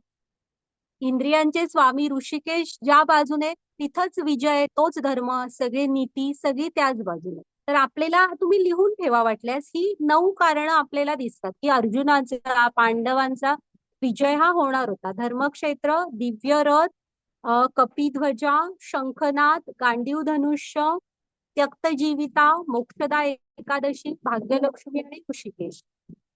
इंद्रियांचे स्वामी ऋषिकेश ज्या बाजूने तिथंच विजय, तोच धर्म, सगळे नीती सगळी त्याच बाजूने. तर आपल्याला तुम्ही लिहून ठेवा वाटल्यास, ही 9 कारणं आपल्याला दिसतात की अर्जुनाचा, पांडवांचा विजय हा होणार होता. धर्मक्षेत्र, दिव्य रथ, कपिध्वजा, शंखनाद, गांडीव धनुष्य, त्यक्तजीविता, मोक्षदा एकादशी, भाग्यलक्ष्मी आणि ऋषिकेश.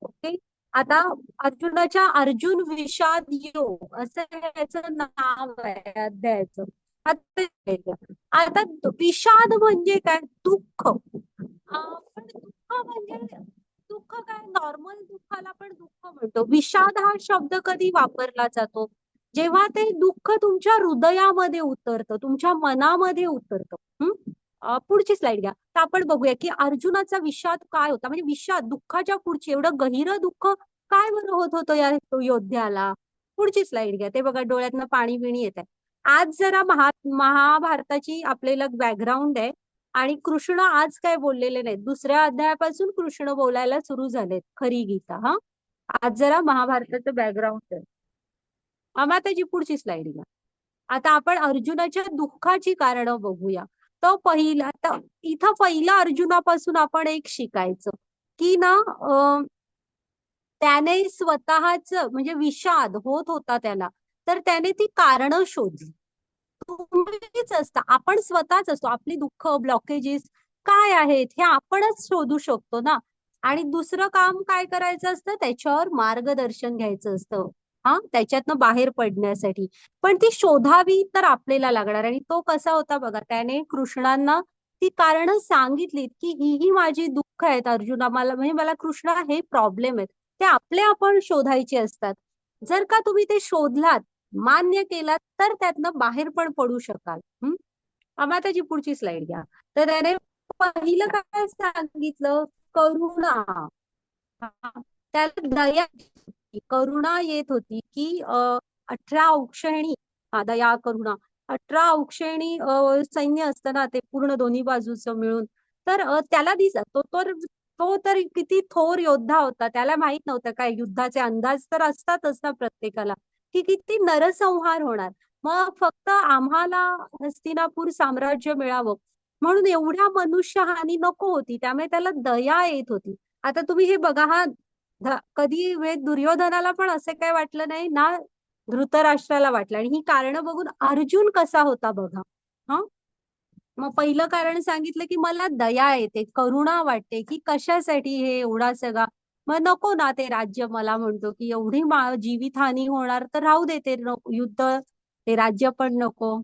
ओके. आता अर्जुनाच्या अर्जुन विषाद योग असं याचं नाव आहे अध्यायाचं. आता विषाद म्हणजे काय? दुःख. पण दुःख म्हणजे दुःख काय? नॉर्मल दुःखाला पण दुःख म्हणतो. विषाद हा शब्द कधी वापरला जातो? जेव्हा ते दुःख तुमच्या हृदयामध्ये उतरतं, तुमच्या मनामध्ये उतरतं. पुढची स्लाइड घ्या. तर आपण बघूया की अर्जुनाचा विषाद काय होता. म्हणजे विषाद, दुःखाच्या पुढची, एवढं गहिरं दुःख काय बरं होत होतं या योद्ध्याला? पुढची स्लाइड घ्या. ते बघा डोळ्यातनं पाणी बिणी येत आहे. आज जरा महाभारताची आपल्याला बॅकग्राऊंड आहे, आणि कृष्ण आज काय बोललेले नाहीत. दुसऱ्या अध्यायापासून कृष्ण बोलायला सुरू झालेत, खरी गीता. आज जरा महाभारताचं बॅकग्राऊंड आहे. माताजी पुढची स्लाइड घ्या. आता आपण अर्जुनाच्या दुःखाची कारणं बघूया. तर इथं पहिला अर्जुनापासून आपण एक शिकायचं की ना, त्याने स्वतःच म्हणजे विषाद होत होता त्याला, तर त्याने ती कारणं शोधली. तुम्हीच असता, आपण स्वतःच असतो. आपली दुःख, ब्लॉकेजेस काय आहेत हे आपणच शोधू शकतो ना. आणि दुसरं काम काय करायचं असतं? त्याच्यावर मार्गदर्शन घ्यायचं असतं, त्याच्यातनं बाहेर पडण्यासाठी. पण ती शोधावी तर आपल्याला लागणार. आणि तो कसा होता बघा, त्याने कृष्णांना ती कारणं सांगितलीत की ही माझी दुःख आहेत अर्जुना, मला म्हणजे मला कृष्णा हे प्रॉब्लेम आहेत, ते आपण शोधायचे असतात. जर का तुम्ही ते शोधलात, मान्य केलात, तर त्यातनं बाहेर पण पडू शकाल. माताजी पुढची स्लाइड घ्या. तर त्याने पहिलं काय सांगितलं? करुणा. त्याला दया, करुणा येत होती की 18 औक्षणी, दया करुणा, 18 औक्षणी सैन्य असतं ना, ते पूर्ण दोन्ही बाजूचं मिळून. तर त्याला दिसत तो तर किती थोर योद्धा होता. त्याला माहित नव्हतं काय, युद्धाचे अंदाज तर असतातच ना प्रत्येकाला, की किती नरसंहार होणार. मग फक्त आम्हाला हस्तिनापूर साम्राज्य मिळावं म्हणून एवढ्या मनुष्यहानी नको होती, त्यामुळे त्याला दया येत होती. आता तुम्ही हे बघा, कधी वेळ दुर्योधनाला पण असे काय वाटलं नाही ना, धृतराष्ट्राला वाटलं. आणि ही कारणं बघून अर्जुन कसा होता बघा. मग पहिलं कारण सांगितलं की मला दया येते, करुणा वाटते की कशासाठी हे एवढा सगळा, मग नको ना ते राज्य. मला म्हणतो की एवढी जीवितहानी होणार तर राहू दे ते युद्ध, ते राज्य पण नको.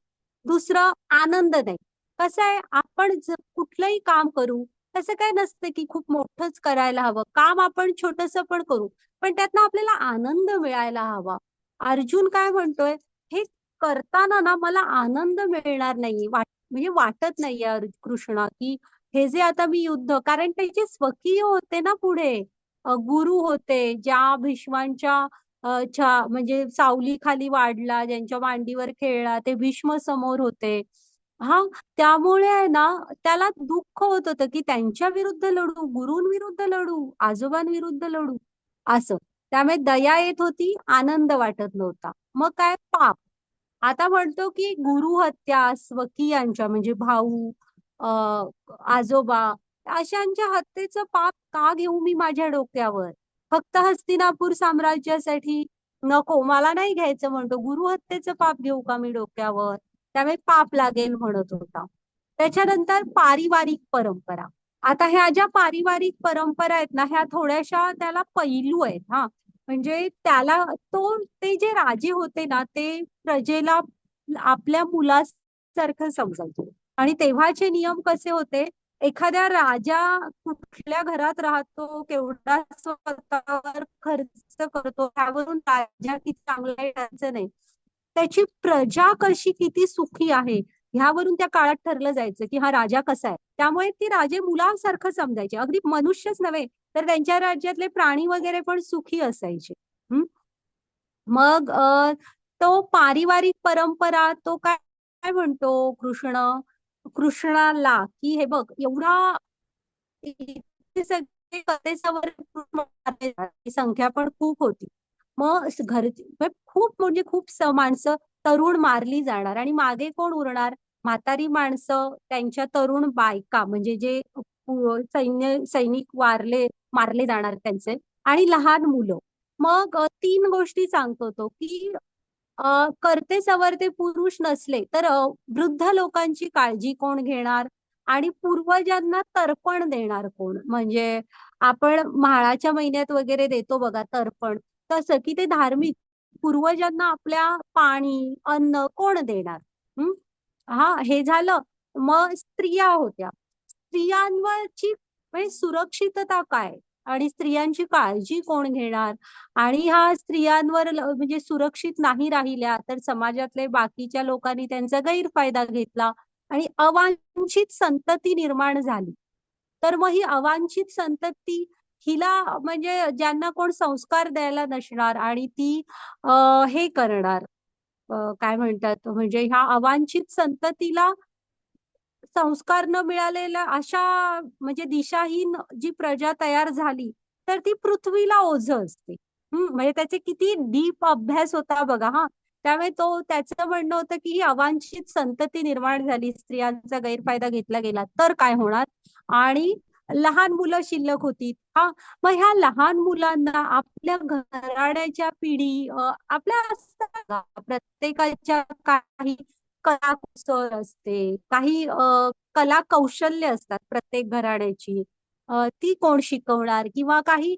दुसरं, आनंद नाही. कसं आहे, आपण कुठलंही काम करू, तसं काय नसतं की खूप मोठंच करायला हवं. काम आपण छोटस पण करू, पण त्यातनं आपल्याला आनंद मिळायला हवा. अर्जुन काय म्हणतोय, हे करताना ना मला आनंद मिळणार नाही, म्हणजे वाटत नाहीये कृष्णा की हे जे आता मी युद्ध, कारण त्याचे स्वकीय होते ना पुढे, गुरु होते, ज्या भीष्मांच्या म्हणजे सावली खाली वाढला, ज्यांच्या मांडीवर खेळला, ते भीष्म समोर होते. त्यामुळे आहे ना, त्याला दुःख होत होतं की त्यांच्या विरुद्ध लढू, गुरूंविरुद्ध लढू, आजोबांविरुद्ध लढू, असं. त्यामुळे दया येत होती, आनंद वाटत नव्हता. मग काय? पाप. आता म्हणतो की गुरु हत्या, स्वकीयांच्या म्हणजे भाऊ, आजोबा, अशांच्या हत्येचं पाप का घेऊ मी माझ्या डोक्यावर? फक्त हस्तिनापूर साम्राज्यासाठी नको, मला नाही घ्यायचं म्हणतो. गुरु हत्येचं पाप घेऊ का मी डोक्यावर? त्यामुळे पाप लागेल म्हणत होता. त्याच्यानंतर पारिवारिक परंपरा. आता ह्या ज्या पारिवारिक परंपरा आहेत ना, ह्या थोड्याशा त्याला पैलू आहेत. म्हणजे त्याला ते जे राजे होते ना, ते प्रजेला आपल्या मुलासारखं समजायचे. आणि तेव्हाचे नियम कसे होते, एखाद्या राजा कुठल्या घरात राहतो, केवढा स्वतःवर खर्च करतो, त्यावरून राजा किती चांगला आहे त्याचं नाही. त्याची प्रजा कशी किती सुखी आहे ह्यावरून त्या काळात ठरलं जायचं की हा राजा कसा आहे. त्यामुळे ती राजे मुलासारखं समजायचे, अगदी मनुष्यच नव्हे तर त्यांच्या राज्यातले प्राणी वगैरे पण सुखी असायचे. हम्म. मग तो पारिवारिक परंपरा तो काय काय म्हणतो कृष्णाला की हे बघ एवढा इथे सगळे कथेसावर संख्या पण खूप होती. मग खूप म्हणजे खूप माणसं तरुण मारली जाणार आणि मागे कोण उरणार, म्हातारी माणसं, त्यांच्या तरुण बायका म्हणजे जे सैनिक मारले जाणार त्यांचे, आणि लहान मुलं. मग 3 गोष्टी सांगतो तो की करते सवरते पुरुष नसले तर वृद्ध लोकांची काळजी कोण घेणार आणि पूर्वजांना तर्पण देणार कोण. म्हणजे आपण म्हाळाच्या महिन्यात वगैरे देतो बघा तर्पण, तसं की ते धार्मिक पूर्वजांना आपल्या पाणी अन्न कोण देणार. हम्म. हा हे झालं. मग स्त्रिया होत्या, स्त्रियांवरची म्हणजे सुरक्षितता काय आणि स्त्रियांची काळजी कोण घेणार. आणि ह्या स्त्रियांवर म्हणजे सुरक्षित नाही राहिल्या तर समाजातले बाकीच्या लोकांनी त्यांचा गैरफायदा घेतला आणि अवांछित संतती निर्माण झाली. तर मग ही अवांछित संतती हिला म्हणजे ज्यांना कोण संस्कार द्यायला नसणार आणि ती हे करणार, काय म्हणतात म्हणजे ह्या अवांछित संततीला संस्कार न मिळालेल्या अशा म्हणजे दिशाहीन जी प्रजा तयार झाली तर ती पृथ्वीला ओझं असते. म्हणजे त्याचे किती डीप अभ्यास होता बघा. हा त्यामुळे त्याचं म्हणणं होतं की ही अवांछित संतती निर्माण झाली, स्त्रियांचा गैरफायदा घेतला गेला तर काय होणार. आणि लहान मुलं शिल्लक होती. हा मग ह्या लहान मुलांना आपल्या घराण्याच्या पिढी आपल्या असतात ना, प्रत्येकाच्या काही कलाकुसर असते, काही कला कौशल्य असतात प्रत्येक घराण्याची, ती कोण शिकवणार. किंवा काही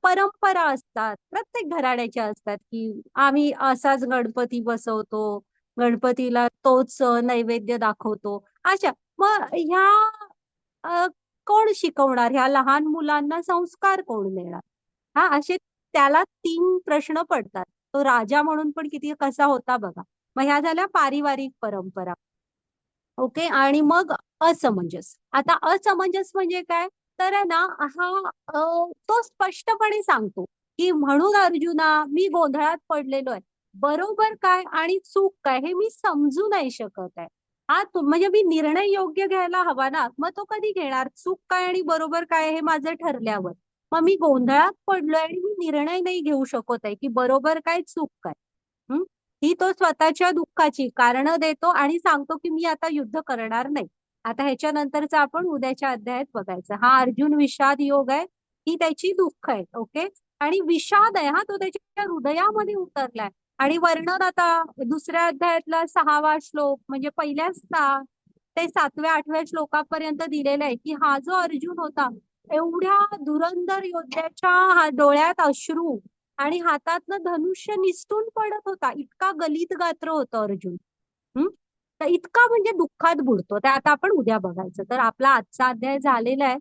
परंपरा असतात प्रत्येक घराण्याच्या असतात की आम्ही असाच गणपती बसवतो, गणपतीला तोच नैवेद्य दाखवतो. अशा मग ह्या अ, कोण शिकवणार, ह्या लहान मुलांना संस्कार कोण देणार. हा असे त्याला 3 प्रश्न पडतात. तो राजा म्हणून पण किती कसा होता बघा. मग ह्या झाल्या पारिवारिक परंपरा. ओके. आणि मग असमंजस. आता असमंजस म्हणजे काय, तर आहे ना हा तो स्पष्टपणे सांगतो की म्हणून अर्जुना मी गोंधळात पडलेलो आहे, बरोबर काय आणि चूक काय हे मी समजू नाही शकत आहे. हा म्हणजे मी निर्णय योग्य घ्यायला हवा ना, मग तो कधी घेणार, चूक काय आणि बरोबर काय हे माझं ठरल्यावर. मग मी गोंधळात पडलोय आणि मी निर्णय नाही घेऊ शकत आहे की बरोबर काय चूक काय. हम्म. ही तो स्वतःच्या दुःखाची कारण देतो आणि सांगतो की मी आता युद्ध करणार नाही. आता ह्याच्यानंतरचा आपण उद्याच्या अध्यायात बघायचं. हा अर्जुन विषाद योग आहे, ही त्याची दुःख आहे. ओके. आणि विषाद आहे हा तो त्याच्या हृदयामध्ये उतरलाय. आणि वर्णन आता दुसऱ्या अध्यायातला 6वा श्लोक म्हणजे पहिल्या ते 7व्या-8व्या श्लोकापर्यंत दिलेला आहे की हा जो अर्जुन होता एवढ्या धुरंधर योद्ध्याच्या डोळ्यात अश्रू आणि हातातनं धनुष्य निसटून पडत होता, इतका गलित गात्र होतं अर्जुन. तर इतका म्हणजे दुःखात बुडतो. तर आता आपण उद्या बघायचं. तर आपला आजचा अध्याय झालेला आहे.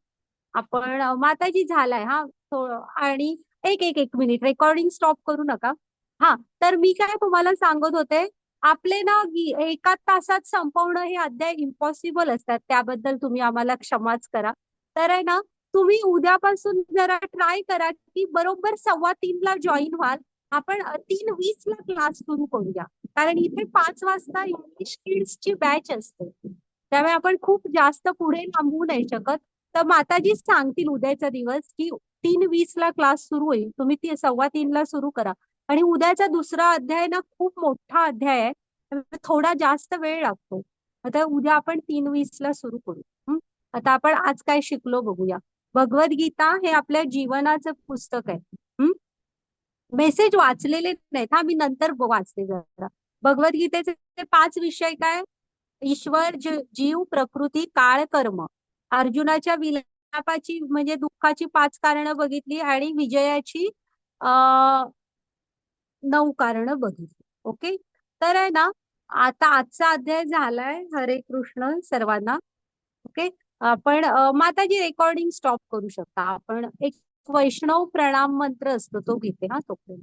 आपण माताजी झालाय हा आणि एक मिनिट रेकॉर्डिंग स्टॉप करू नका. हा तर मी काय तुम्हाला सांगत होते, आपले ना 1 तासात संपवणं हे अध्याय इम्पॉसिबल असतात, त्याबद्दल तुम्ही आम्हाला क्षमाच करा. तर आहे ना तुम्ही उद्यापासून जरा ट्राय करा की बरोबर 2:15ला जॉईन व्हाल. आपण 3:20ला क्लास सुरू करूया, कारण इथे 5 वाजता इंग्लिश किड्सची बॅच असते. त्यामुळे आपण खूप जास्त पुढे थांबवू नाही शकत. तर माताजी सांगतील उद्याचा दिवस की 3:20ला क्लास सुरू होईल, तुम्ही 2:15ला सुरू करा. आणि उद्याचा दुसरा अध्याय ना खूप मोठा अध्याय आहे, त्यामुळे थोडा जास्त वेळ लागतो. आता उद्या आपण 3:20ला सुरू करू. आता आपण आज काय शिकलो बघूया. भगवद्गीता हे आपल्या जीवनाचं पुस्तक आहे. मेसेज वाचलेले नाहीत हा, मी नंतर वाचते जरा. भगवद्गीतेचे 5 विषय काय, ईश्वर, जीव, प्रकृती, काळ, कर्म. अर्जुनाच्या विलापाची म्हणजे दुःखाची 5 कारणं बघितली आणि विजयाची 9 कारणं बघितली. ओके. तर आहे ना आता आजचा अध्याय झालाय. हरे कृष्ण सर्वांना. ओके. आपण माताजी रेकॉर्डिंग स्टॉप करू शकता. आपण एक वैष्णव प्रणाम मंत्र असतो तो घेते हा तोपर्यंत.